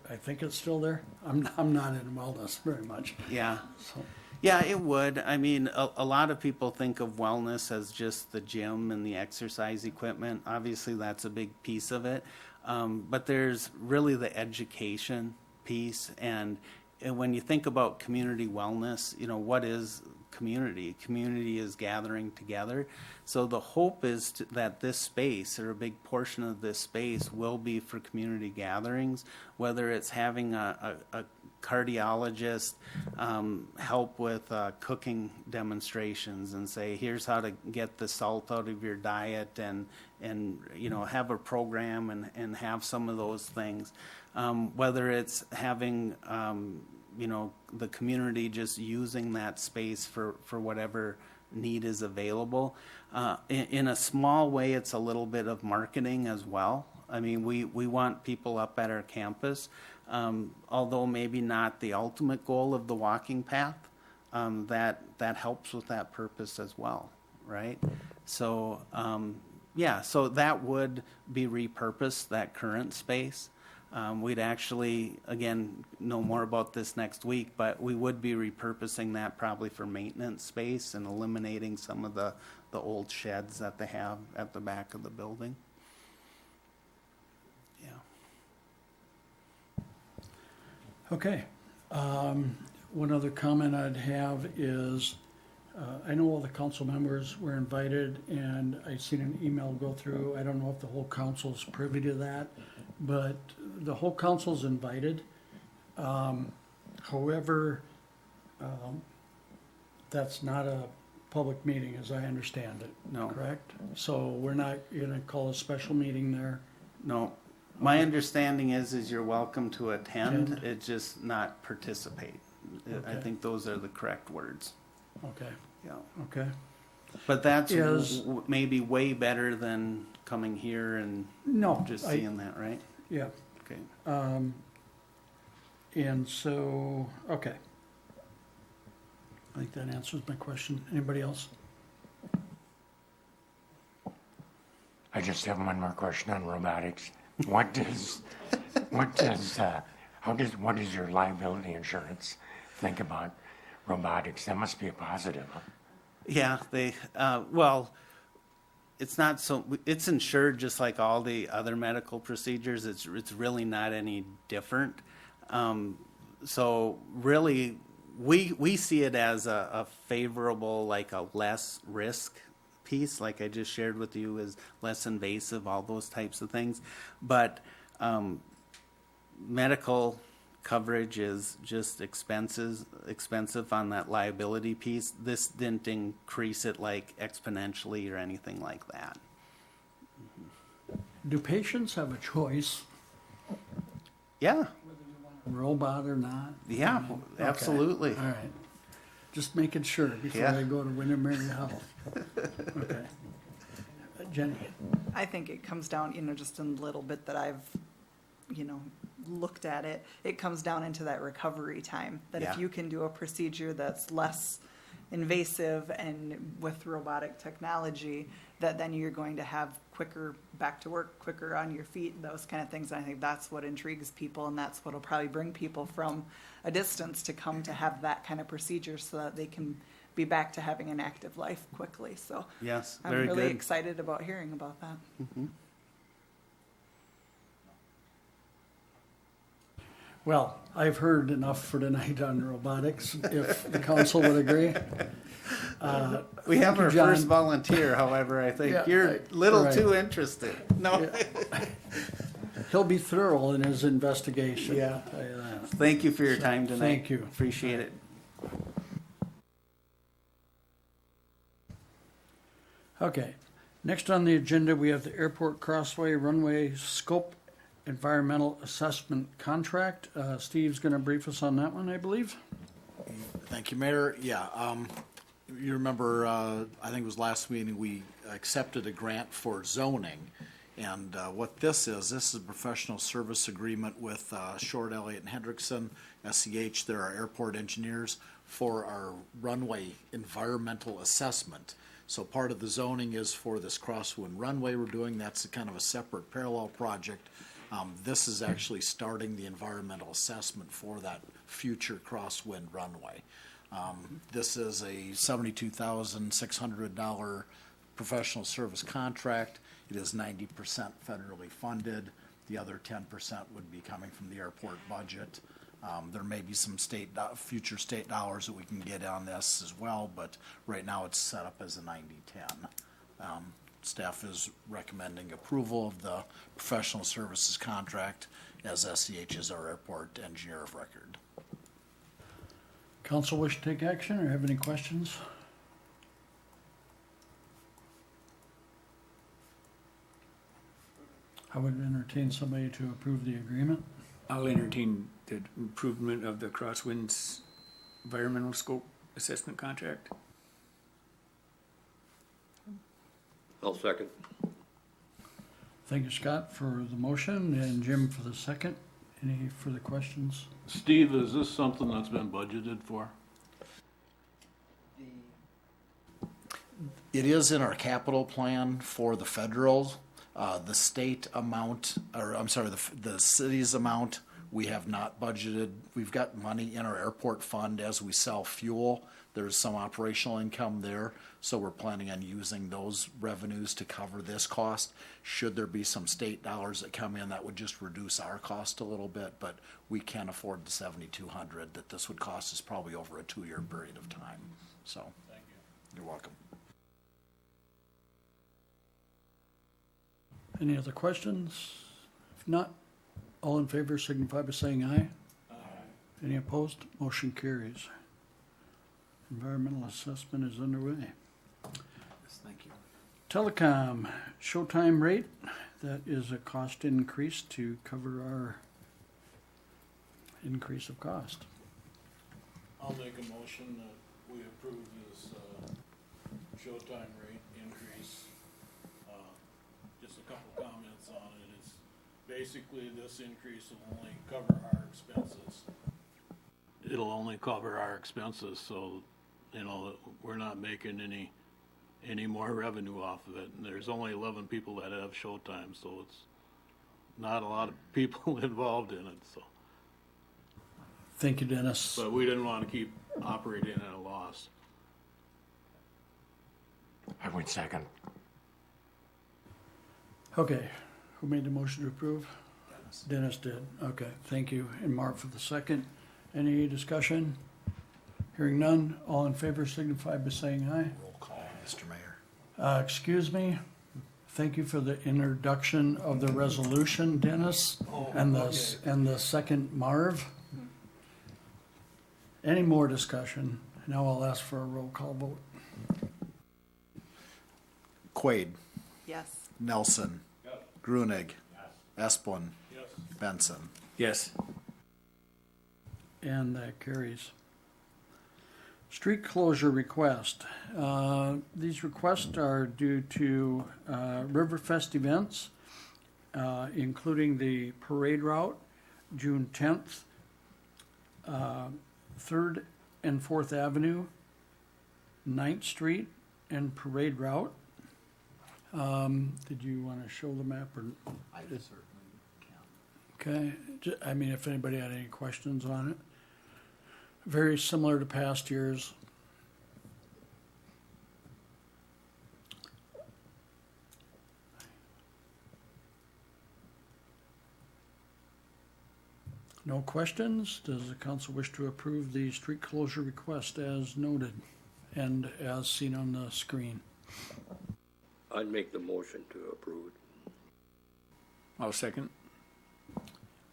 I think it's still there. I'm not in wellness very much. Yeah. So, Yeah, it would. I mean, a lot of people think of wellness as just the gym and the exercise equipment. Obviously, that's a big piece of it. But there's really the education piece. And when you think about community wellness, what is community? Community is gathering together. So the hope is that this space, or a big portion of this space, will be for community gatherings, whether it's having a cardiologist help with cooking demonstrations and say, here's how to get the salt out of your diet, and have a program and have some of those things. Whether it's having the community just using that space for whatever need is available. In a small way, it's a little bit of marketing as well. I mean, we want people up at our campus, although maybe not the ultimate goal of the walking path, that helps with that purpose as well, right? So, so that would be repurposed, that current space. We'd actually, again, know more about this next week, but we would be repurposing that probably for maintenance space and eliminating some of the old sheds that they have at the back of the building. Yeah. okay. One other comment I'd have is, I know all the council members were invited, and I seen an email go through. I don't know if the whole council's privy to that, but the whole council's invited. However, that's not a public meeting, as I understand it. No. Correct? So we're not gonna call a special meeting there. No. My understanding is you're welcome to attend, Attend. it's just not participate. I Okay. think those are the correct words. Okay, Yeah. okay. But that's Is- maybe way better than coming here and No, just I- seeing that, right? Yeah, Okay. and so, okay. I think that answers my question. Anybody else? I just have one more question on robotics. What does your liability insurance think about robotics? That must be a positive, huh? Yeah, it's not so, it's insured just like all the other medical procedures. It's really not any different. So really, we see it as a favorable, like a less risk piece, like I just shared with you, is less invasive, all those types of things. But medical coverage is just expensive on that liability piece. This didn't increase it like exponentially or anything like that. Do patients have a choice, Yeah, robot or not? yeah, Okay. absolutely. All right. Just making sure before Yeah. I go to Windom Area Health. Okay. Jenny? I think it comes down, just in a little bit that I've, looked at it, it comes down into that recovery time. That Yeah. if you can do a procedure that's less invasive and with robotic technology, that then you're going to have quicker back to work, quicker on your feet, those kind of things. And I think that's what intrigues people, and that's what'll probably bring people from a distance to come to have that kind of procedure so that they can be back to having an active life quickly. So Yes, I'm very really good. excited about hearing about that. Well, I've heard enough for tonight on robotics, if the council would agree. We have Thank you, our John. first volunteer, however, I think Yeah, you're a little right. too interested. No, He'll be thorough in his investigation. Yeah. I'll tell you that. thank you for your time tonight. Thank you. Appreciate it. Okay, next on the agenda, we have the Airport Crossway Runway Scope Environmental Assessment Contract. Steve's gonna brief us on that one, I believe. Thank you, Mayor. Yeah, you remember, I think it was last meeting, we accepted a grant for zoning. And what this is a professional service agreement with Short, Elliott, and Hendrickson, SEH, they're our airport engineers, for our runway environmental assessment. So part of the zoning is for this crosswind runway we're doing. That's a kind of a separate parallel project. This is actually starting the environmental assessment for that future crosswind runway. This is a $72,600 professional service contract. It is 90% federally funded. The other 10% would be coming from the airport budget. There may be some future state dollars that we can get on this as well, but right now it's set up as a 90-10. Staff is recommending approval of the professional services contract, as SEH is our airport engineer of record. Council wish to take action or have any questions? I would entertain somebody to approve the agreement. I'll entertain the improvement of the Crosswinds environmental scope assessment contract. I'll second. Thank you, Scott, for the motion and Jim for the second. Any further questions? Steve, is this something that's been budgeted for? It is in our capital plan for the federal, the state amount, or I'm sorry, the city's amount, we have not budgeted. We've got money in our airport fund as we sell fuel. There's some operational income there, so we're planning on using those revenues to cover this cost. Should there be some state dollars that come in, that would just reduce our cost a little bit, but we can't afford the $7,200 that this would cost us probably over a 2-year period of time. So, Thank you. you're welcome. Any other questions? If not, all in favor signify by saying aye. Aye. Any opposed? Motion carries. Environmental assessment is underway. Yes, thank you. Telecom, showtime rate, that is a cost increase to cover our increase of cost. I'll make a motion that we approve this showtime rate increase. Just a couple comments on it. It's basically this increase will only cover our expenses. It'll only cover our expenses, so, we're not making any more revenue off of it. And there's only 11 people that have showtime, so it's not a lot of people involved in it, so. Thank you, Dennis. But we didn't want to keep operating at a loss. I would second. Okay, who made the motion to approve? Dennis did. Okay, thank you. And Mark for the second. Any discussion? Hearing none, all in favor signify by saying aye. Roll call, Mr. Mayor. Excuse me. thank you for the introduction of the resolution, Dennis, and the second, Marv. Any more discussion? Now I'll ask for a roll call vote. Quaid, Yes. Nelson, Grunig, Esplin, Yes. Benson. Yes. And that carries. Street closure request. These requests are due to Riverfest events, including the parade route, June 10th, 3rd and 4th Avenue, 9th Street, and parade route. Did you want to show the map or? I certainly can. Okay, I mean, if anybody had any questions on it. Very similar to past years. No questions? Does the council wish to approve the street closure request as noted and as seen on the screen? I'd make the motion to approve it. I'll second.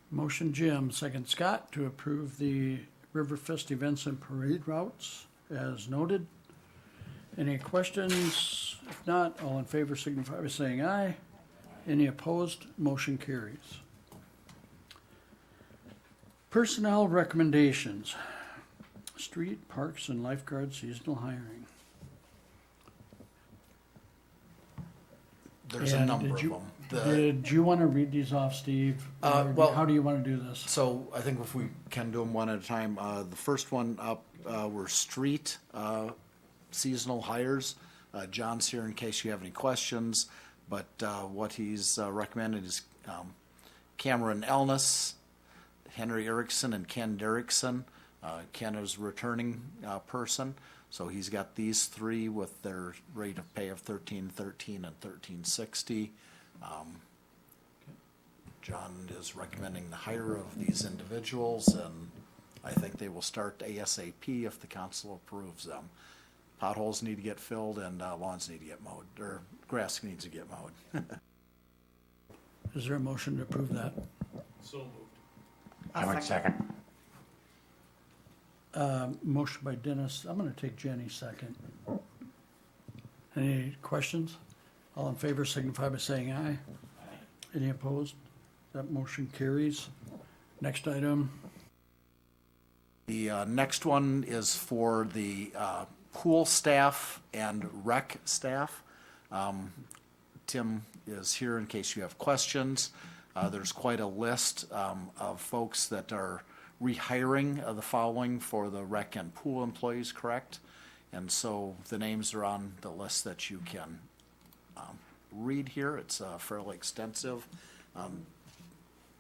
Motion Jim, second Scott, to approve the Riverfest events and parade routes as noted. Any questions? If not, all in favor signify by saying aye. Any opposed? Motion carries. Personnel recommendations. Street, parks, and lifeguard seasonal hiring. There's a And number did of you- them. Did you want to read these off, Steve? Or well- how do you want to do this? So I think if we can do them one at a time, the first one up were street seasonal hires. John's here in case you have any questions, but what he's recommended is Cameron Elness, Henry Erickson, and Ken Derrickson. Ken is a returning person, so he's got these three with their rate of pay of $13.13 and $13.60. John is recommending the hire of these individuals, and I think they will start ASAP if the council approves them. Potholes need to get filled and lawns need to get mowed, or grass needs to get mowed. Is there a motion to approve that? So moved. I would second. Motion by Dennis. I'm going to take Jenny second. Any questions? All in favor signify by saying aye. Any opposed? That motion carries. Next item. The next one is for the pool staff and rec staff. Tim is here in case you have questions. There's quite a list of folks that are rehiring the following for the rec and pool employees, correct? And so the names are on the list that you can read here. It's fairly extensive.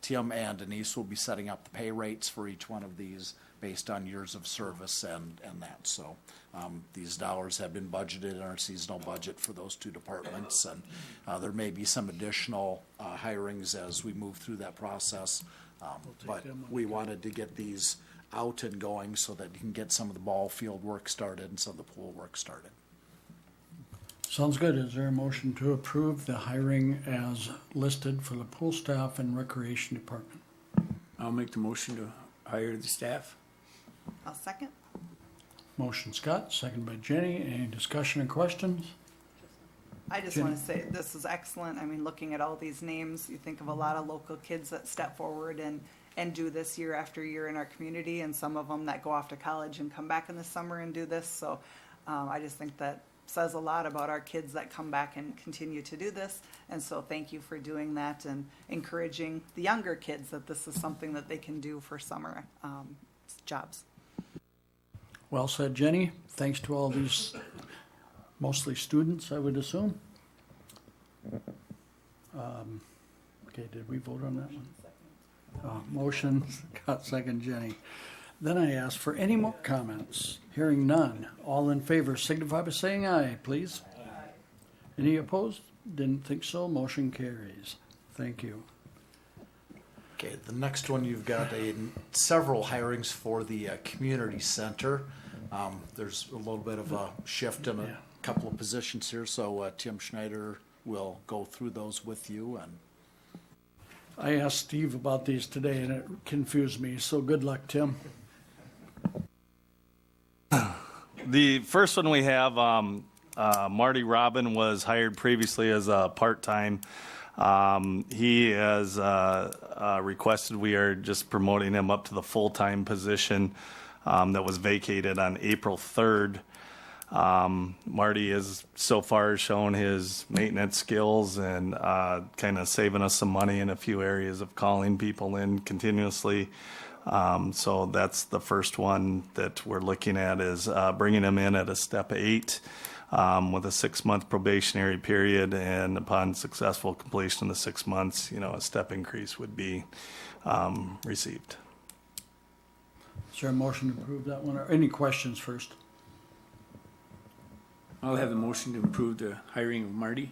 Tim and Denise will be setting up the pay rates for each one of these based on years of service and that. So these dollars have been budgeted in our seasonal budget for those two departments, and there may be some additional hirings as we move through that process. But we wanted to get these out and going so that you can get some of the ball field work started and some of the pool work started. Sounds good. Is there a motion to approve the hiring as listed for the pool staff and recreation department? I'll make the motion to hire the staff. I'll second. Motion Scott, second by Jenny. Any discussion or questions? I just want to say this is excellent. I mean, looking at all these names, you think of a lot of local kids that step forward and do this year after year in our community, and some of them that go off to college and come back in the summer and do this. So I just think that says a lot about our kids that come back and continue to do this. And so thank you for doing that and encouraging the younger kids that this is something that they can do for summer jobs. Well said, Jenny. Thanks to all these, mostly students, I would assume. Okay, did we vote on that one? Motion, Scott, second, Jenny. Then I ask for any more comments. Hearing none. All in favor signify by saying aye, please. Any opposed? Didn't think so. Motion carries. Thank you. Okay, the next one, you've got several hirings for the community center. There's a little bit of a shift in a couple of positions here, so Tim Schneider we'll go through those with you. And I asked Steve about these today and it confused me, so good luck, Tim. The first one we have, Marty Robin was hired previously as a part-time. He has requested we are just promoting him up to the full-time position that was vacated on April 3rd. Marty has so far shown his maintenance skills and kind of saving us some money in a few areas of calling people in continuously. So that's the first one that we're looking at, is bringing him in at a step 8 with a 6-month probationary period, and upon successful completion of the 6 months, a step increase would be received. Is there a motion to approve that one? Or any questions first? I'll have the motion to approve the hiring of Marty.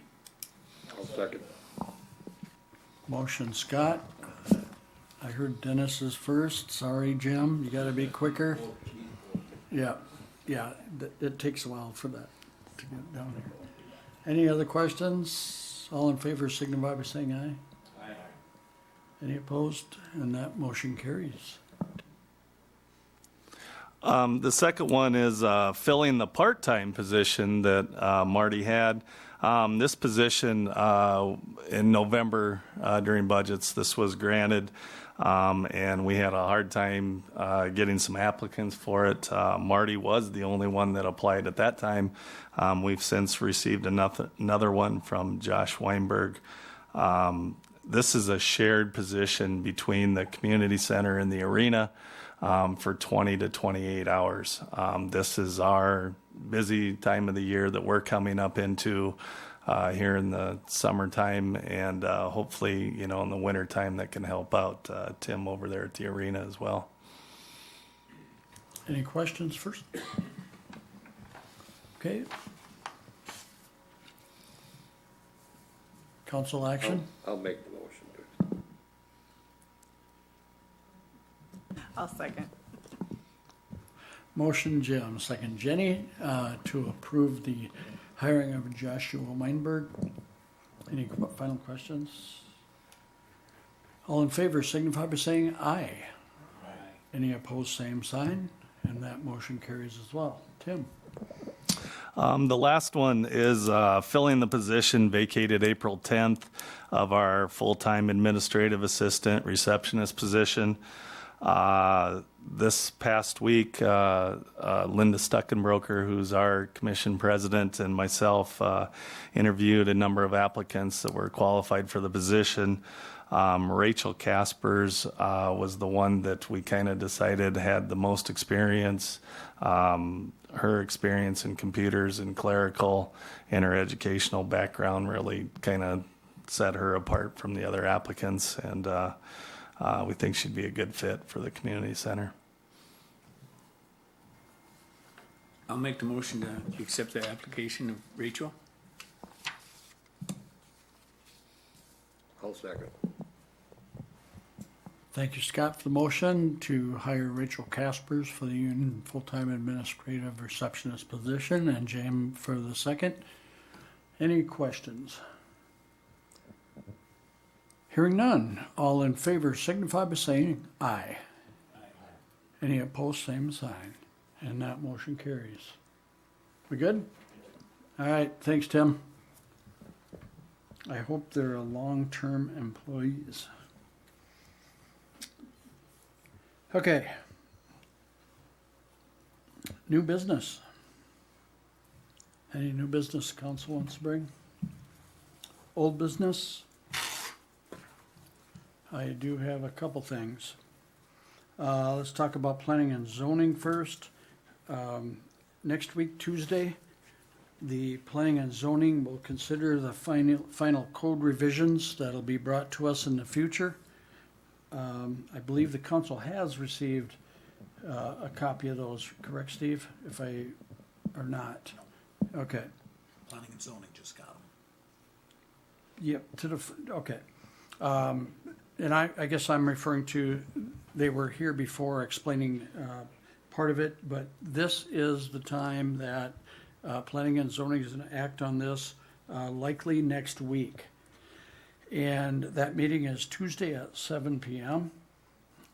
I'll second. Motion Scott. I heard Dennis is first. Sorry, Jim, you gotta be quicker. Yeah, it takes a while for that to get down here. Any other questions? All in favor signify by saying aye. Aye. Any opposed? And that motion carries. The second one is filling the part-time position that Marty had. This position in November during budgets, this was granted, and we had a hard time getting some applicants for it. Marty was the only one that applied at that time. We've since received another one from Josh Weinberg. This is a shared position between the community center and the arena. For 20 to 28 hours. This is our busy time of the year that we're coming up into here in the summertime, and hopefully, in the wintertime that can help out Tim over there at the arena as well. Any questions first? Okay. Council action? I'll make the motion to. I'll second. Motion Jim, second Jenny, to approve the hiring of Joshua Weinberg. Any final questions? All in favor signify by saying aye. Aye. Any opposed, same sign, and that motion carries as well. Tim? The last one is filling the position vacated April 10th of our full-time administrative assistant receptionist position. This past week, Linda Stuckenbroker, who's our commission president, and myself interviewed a number of applicants that were qualified for the position. Rachel Caspers was the one that we kind of decided had the most experience. Her experience in computers and clerical and her educational background really kind of set her apart from the other applicants, and we think she'd be a good fit for the community center. I'll make the motion to accept the application of Rachel. I'll second. Thank you, Scott, for the motion to hire Rachel Caspers for the union full-time administrative receptionist position, and James for the second. Any questions? Hearing none, all in favor signify by saying aye. Aye. Any opposed, same sign, and that motion carries. We good? All right, thanks, Tim. I hope they're long-term employees. Okay. New business. Any new business council wants to bring? Old business? I do have a couple things. Let's talk about planning and zoning first. Next week, Tuesday, the planning and zoning will consider the final code revisions that'll be brought to us in the future. I believe the council has received a copy of those, correct, Steve? If I, or not? Okay. planning and zoning just got them. Yep, okay. And I guess I'm referring to, they were here before explaining part of it, but this is the time that planning and zoning is going to act on this. likely next week. And that meeting is Tuesday at 7 p.m.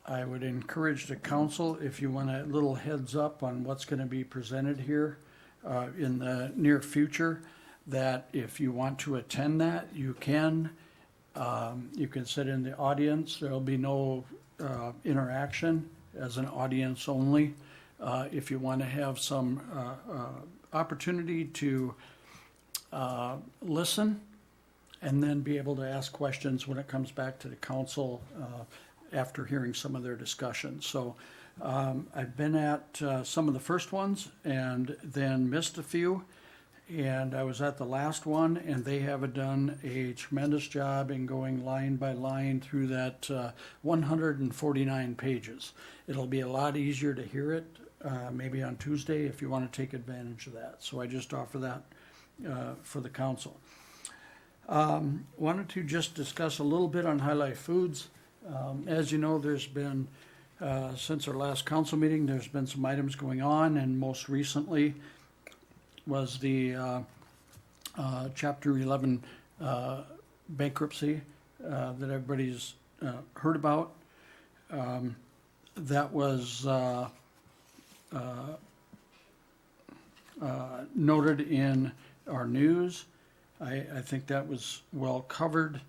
I would encourage the council, if you want a little heads up on what's going to be presented here in the near future, that if you want to attend that, you can. You can sit in the audience. There'll be no interaction, as an audience only. If you want to have some opportunity to listen and then be able to ask questions when it comes back to the council after hearing some of their discussions. So I've been at some of the first ones and then missed a few. And I was at the last one, and they have done a tremendous job in going line by line through that 149 pages. It'll be a lot easier to hear it maybe on Tuesday if you want to take advantage of that. So I just offer that for the council. Wanted to just discuss a little bit on High Life Foods. As you know, there's been, since our last council meeting, there's been some items going on, and most recently was the Chapter 11 bankruptcy that everybody's heard about. That was noted in our news. I think that was well covered.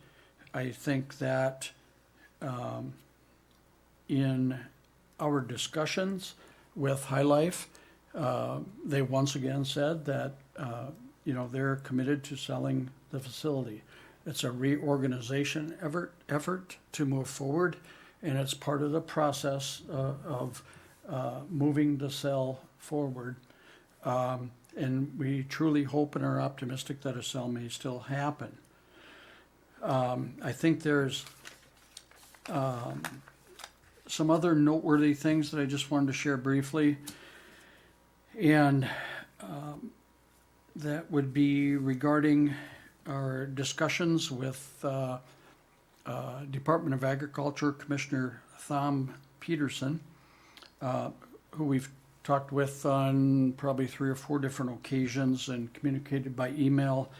I think that in our discussions with High Life, they once again said that they're committed to selling the facility. It's a reorganization effort to move forward, and it's part of the process of moving the sale forward. And we truly hope and are optimistic that a sale may still happen. I think there's some other noteworthy things that I just wanted to share briefly. And that would be regarding our discussions with Department of Agriculture Commissioner Thom Peterson, who we've talked with on probably 3 or 4 different occasions and communicated by email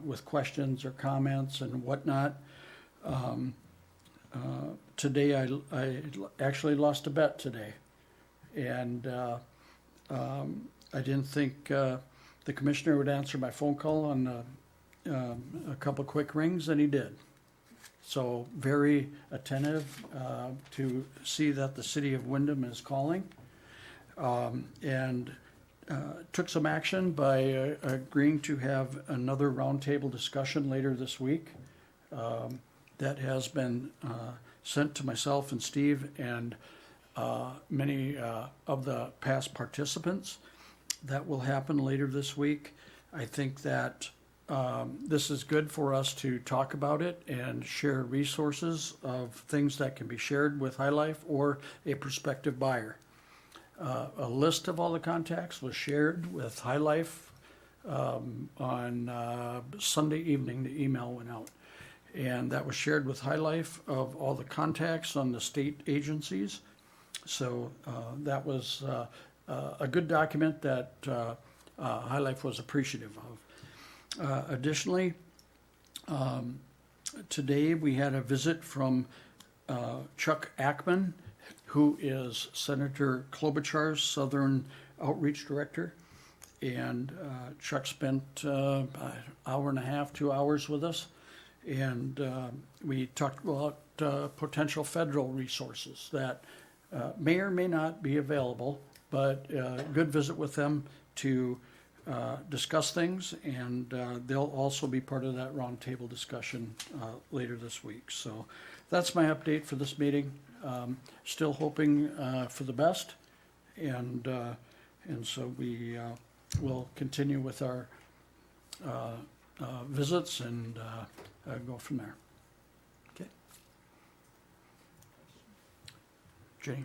with questions or comments and whatnot. Today, I actually lost a bet today. And I didn't think the commissioner would answer my phone call on a couple quick rings, and he did. So very attentive to see that the city of Windom is calling, and took some action by agreeing to have another roundtable discussion later this week. That has been sent to myself and Steve and many of the past participants. That will happen later this week. I think that this is good for us to talk about it and share resources of things that can be shared with High Life or a prospective buyer. A list of all the contacts was shared with High Life on Sunday evening. The email went out, and that was shared with High Life of all the contacts on the state agencies. So that was a good document that High Life was appreciative of. Additionally, today we had a visit from Chuck Ackman, who is Senator Klobuchar's Southern Outreach Director. And Chuck spent an hour and a half, 2 hours with us. And we talked about potential federal resources that may or may not be available, but good visit with them to discuss things, and they'll also be part of that roundtable discussion later this week. So that's my update for this meeting. Still hoping for the best, and so we will continue with our visits and go from there. Okay. Jenny?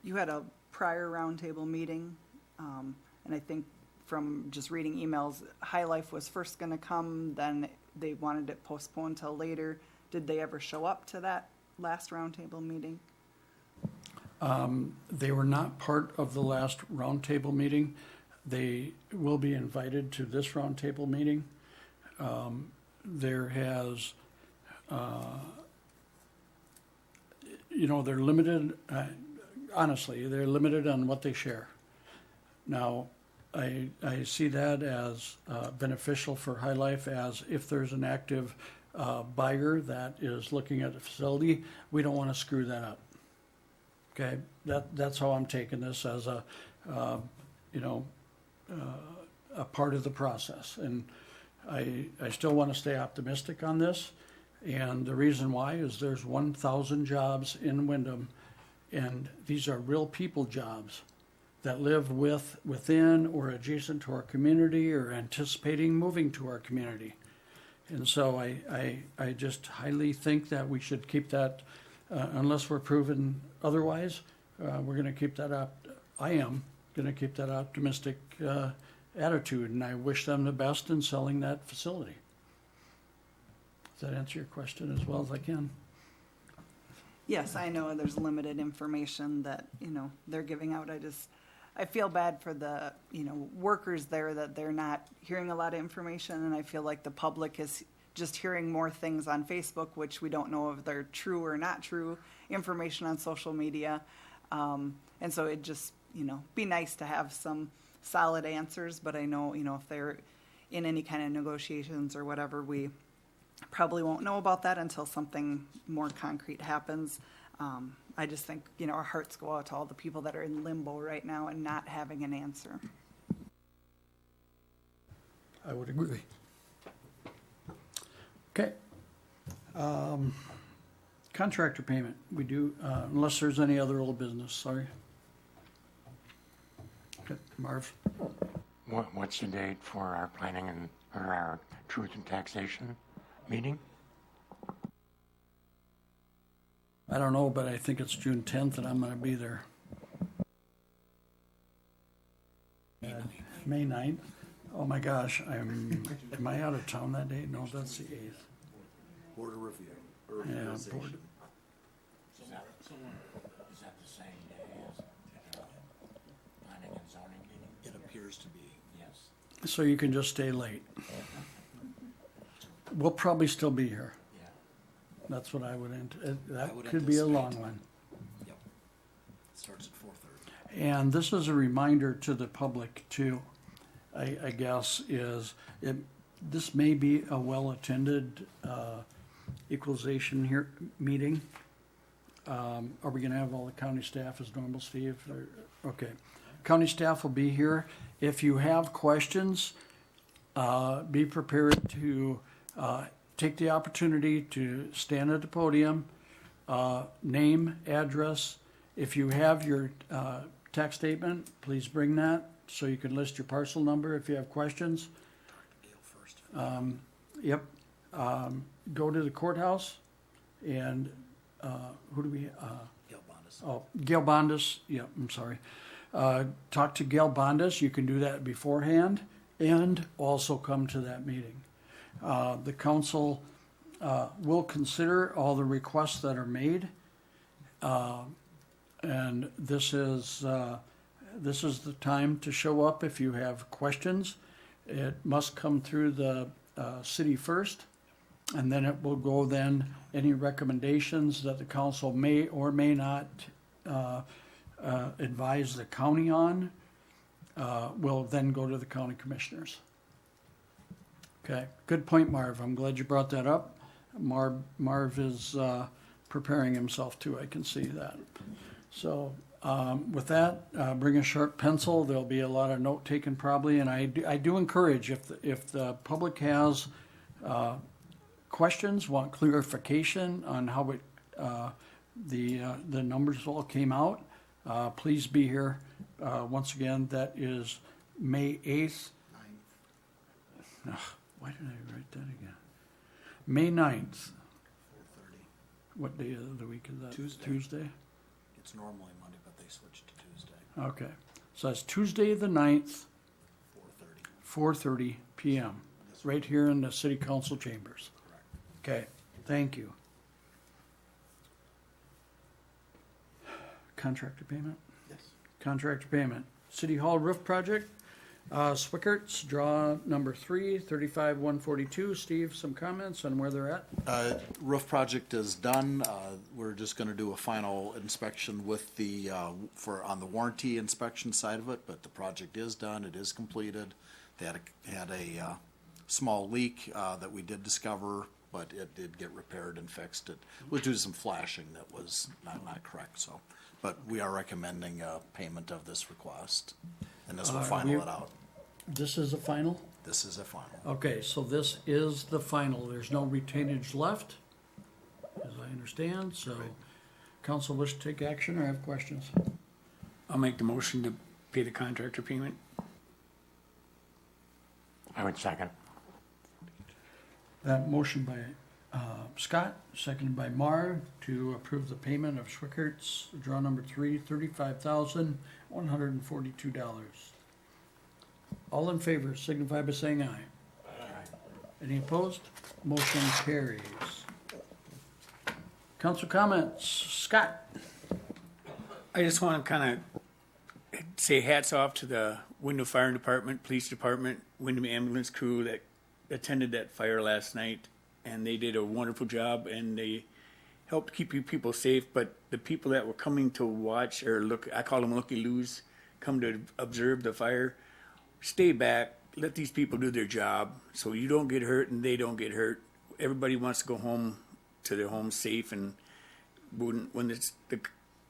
You had a prior roundtable meeting, and I think from just reading emails, High Life was first going to come, then they wanted it postponed till later. Did they ever show up to that last roundtable meeting? They were not part of the last roundtable meeting. They will be invited to this roundtable meeting. There has, they're limited, honestly, they're limited on what they share. Now, I see that as beneficial for High Life, as if there's an active buyer that is looking at the facility, we don't want to screw that up. Okay, that's how I'm taking this, as a part of the process. And I still want to stay optimistic on this. And the reason why is there's 1,000 jobs in Windom, and these are real people jobs that live within or adjacent to our community or anticipating moving to our community. And so I just highly think that we should keep that, unless we're proven otherwise, we're going to keep that up. I am going to keep that optimistic attitude, and I wish them the best in selling that facility. Does that answer your question as well as I can? Yes, I know there's limited information that, they're giving out. I feel bad for the, workers there, that they're not hearing a lot of information, and I feel like the public is just hearing more things on Facebook, which we don't know if they're true or not true, information on social media. And so it just, be nice to have some solid answers, but I know, if they're in any kind of negotiations or whatever, we probably won't know about that until something more concrete happens. I just think, our hearts go out to all the people that are in limbo right now and not having an answer. I would agree. Okay. Contractor payment, we do, unless there's any other old business, sorry. Okay, Marv? What's the date for our planning or our truth and taxation meeting? I don't know, but I think it's June 10th, and I'm going to be there. May 9th? Oh my gosh, am I out of town that day? No, that's the 8th. Board of review. Yeah, board. Is that the same day as the planning and zoning meeting? It appears to be. Yes. So you can just stay late. We'll probably still be here. Yeah. That's what I would, I that would could be a long anticipate. one. Yep. It starts at 4:30. And this is a reminder to the public too, I guess, this may be a well-attended equalization meeting. Are we gonna have all the county staff as normal, Steve? Okay. County staff will be here. If you have questions, be prepared to take the opportunity to stand at the podium, name, address. If you have your tax statement, please bring that so you can list your parcel number if you have questions. Gail first. Yep. Go to the courthouse and who do we? Gail Bondas. Oh, Gail Bondas. Yep. I'm sorry. Talk to Gail Bondas. You can do that beforehand and also come to that meeting. The council will consider all the requests that are made, and this is the time to show up if you have questions. It must come through the city first, and then it will go then, any recommendations that the council may or may not advise the county on will then go to the county commissioners. Okay, good point, Marv. I'm glad you brought that up. Marv is preparing himself too, I can see that. So with that, bring a sharp pencil. There'll be a lot of note taken probably, and I do encourage if the public has questions, want clarification on how the numbers all came out, please be here. Once again, that is May 8th. Ugh, why did I write that again? May 9th. 4:30. What day of the week is that? Tuesday. Tuesday? It's normally Monday, but they switched to Tuesday. Okay. So that's Tuesday the 9th, 4:30. 4:30 p.m. right here in the city council chambers. Correct. Okay, thank you. Contractor payment? Yes. Contractor payment. City Hall roof project. Swickerts, draw number 3, 35-142. Steve, some comments on where they're at? Roof project is done. We're just gonna do a final inspection with the, on the warranty inspection side of it, but the project is done, it is completed. They had a small leak, that we did discover, but it did get repaired and fixed. It was due to some flashing that was not correct, so. But we are recommending, payment of this request, and this will final it out. This is a final? This is a final. Okay, so this is the final. There's no retainage left, as I understand, so council wish to take action or have questions? I'll make the motion to pay the contractor payment. I would second. That motion by Scott, seconded by Marv, to approve the payment of Schwickert's, draw number 3, $35,142. All in favor signify by saying aye. Any opposed? Motion carries. Council comments, Scott? I just want to kind of say hats off to the Windom Fire Department, Police Department, Windom Ambulance crew that attended that fire last night, and they did a wonderful job, and they helped keep you people safe. But the people that were coming to watch or look, I call them looky-loos, come to observe the fire, stay back, let these people do their job so you don't get hurt and they don't get hurt. Everybody wants to go home to their home safe, and when it's, the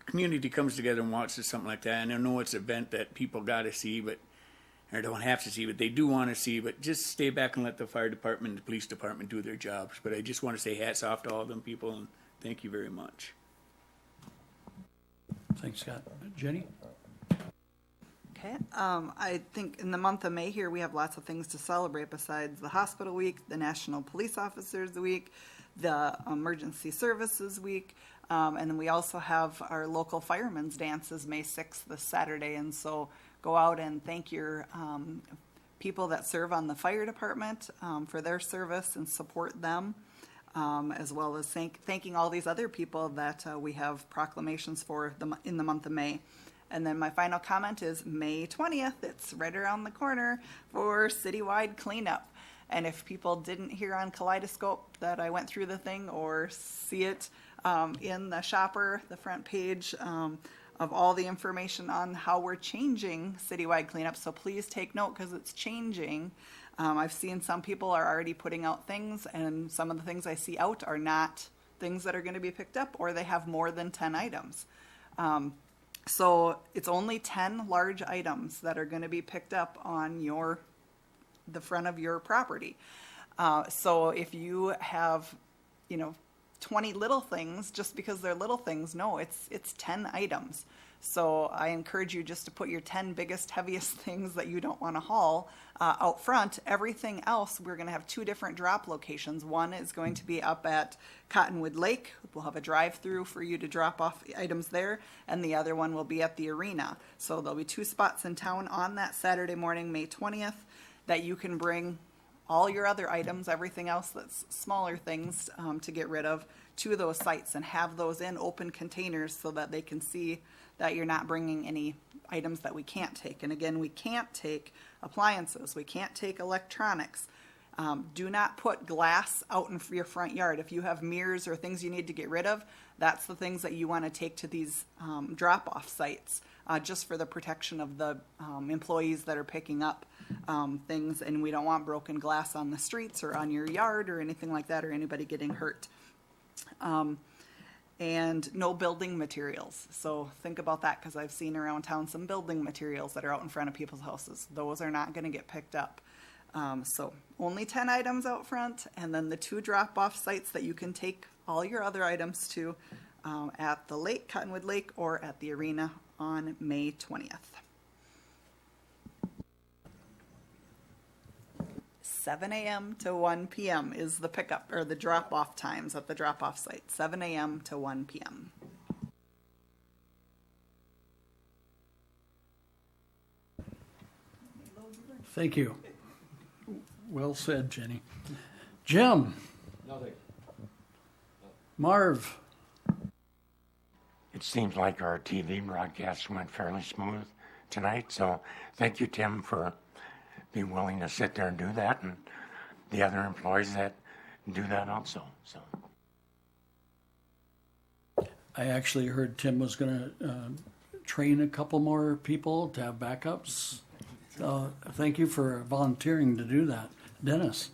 community comes together and watches something like that, and I know it's an event that people got to see, but or don't have to see, but they do want to see, but just stay back and let the fire department and the police department do their jobs. But I just want to say hats off to all of them people, and thank you very much. Thanks, Scott. Jenny? Okay, I think in the month of May here, we have lots of things to celebrate besides the hospital week, the National Police Officers Week, the Emergency Services Week, and then we also have our local firemen's dances May 6th this Saturday, and so go out and thank your people that serve on the fire department for their service and support them, as well as thanking all these other people that we have proclamations for in the month of May. And then my final comment is May 20th. It's right around the corner for citywide cleanup. And if people didn't hear on Kaleidoscope that I went through the thing or see it in the shopper, the front page of all the information on how we're changing citywide cleanup. So please take note because it's changing. I've seen some people are already putting out things, and some of the things I see out are not things that are going to be picked up, or they have more than 10 items. So it's only 10 large items that are going to be picked up on the front of your property. So if you have, 20 little things, just because they're little things, no, it's 10 items. So I encourage you just to put your 10 biggest, heaviest things that you don't want to haul out front. Everything else, we're going to have 2 different drop locations. One is going to be up at Cottonwood Lake. We'll have a drive-through for you to drop off items there, and the other one will be at the arena. So there'll be 2 spots in town on that Saturday morning, May 20th, that you can bring all your other items, everything else that's smaller things to get rid of, to those sites and have those in open containers so that they can see that you're not bringing any items that we can't take. And again, we can't take appliances. We can't take electronics. Do not put glass out in your front yard. If you have mirrors or things you need to get rid of, that's the things that you want to take to these drop-off sites, just for the protection of the employees that are picking up things. And we don't want broken glass on the streets or on your yard or anything like that, or anybody getting hurt. And no building materials. So think about that, because I've seen around town some building materials that are out in front of people's houses. Those are not going to get picked up. So only 10 items out front, and then the 2 drop-off sites that you can take all your other items to at the lake, Cottonwood Lake, or at the arena on May 20th. 7 a.m. to 1 p.m. is the pickup or the drop-off times at the drop-off site. 7 a.m. to 1 p.m. Thank you. Well said, Jenny. Jim? Nothing. Marv? It seems like our TV broadcast went fairly smooth tonight, so thank you, Tim, for be willing to sit there and do that, and the other employees that do that also, so. I actually heard Tim was gonna train a couple more people to have backups. Thank you for volunteering to do that. Dennis?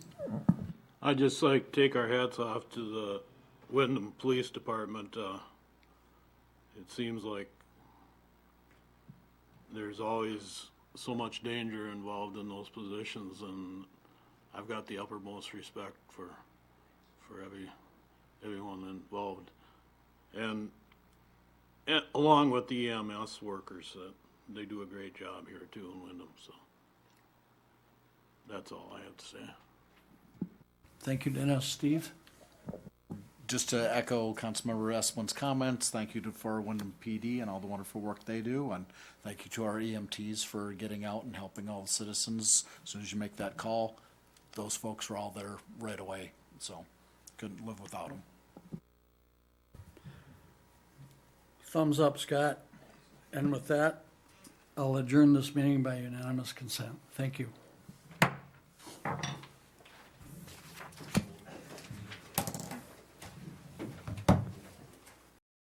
I'd just like to take our hats off to the Windom Police Department. It seems like there's always so much danger involved in those positions, and I've got the uppermost respect for everyone involved. And along with the EMS workers, they do a great job here too in Windom, so that's all I have to say. Thank you, Dennis. Steve? Just to echo Councilmember Esplin's comments, thank you for Windom PD and all the wonderful work they do, and thank you to our EMTs for getting out and helping all the citizens. As soon as you make that call, those folks were all there right away, so couldn't live without them. Thumbs up, Scott. And with that, I'll adjourn this meeting by unanimous consent. Thank you.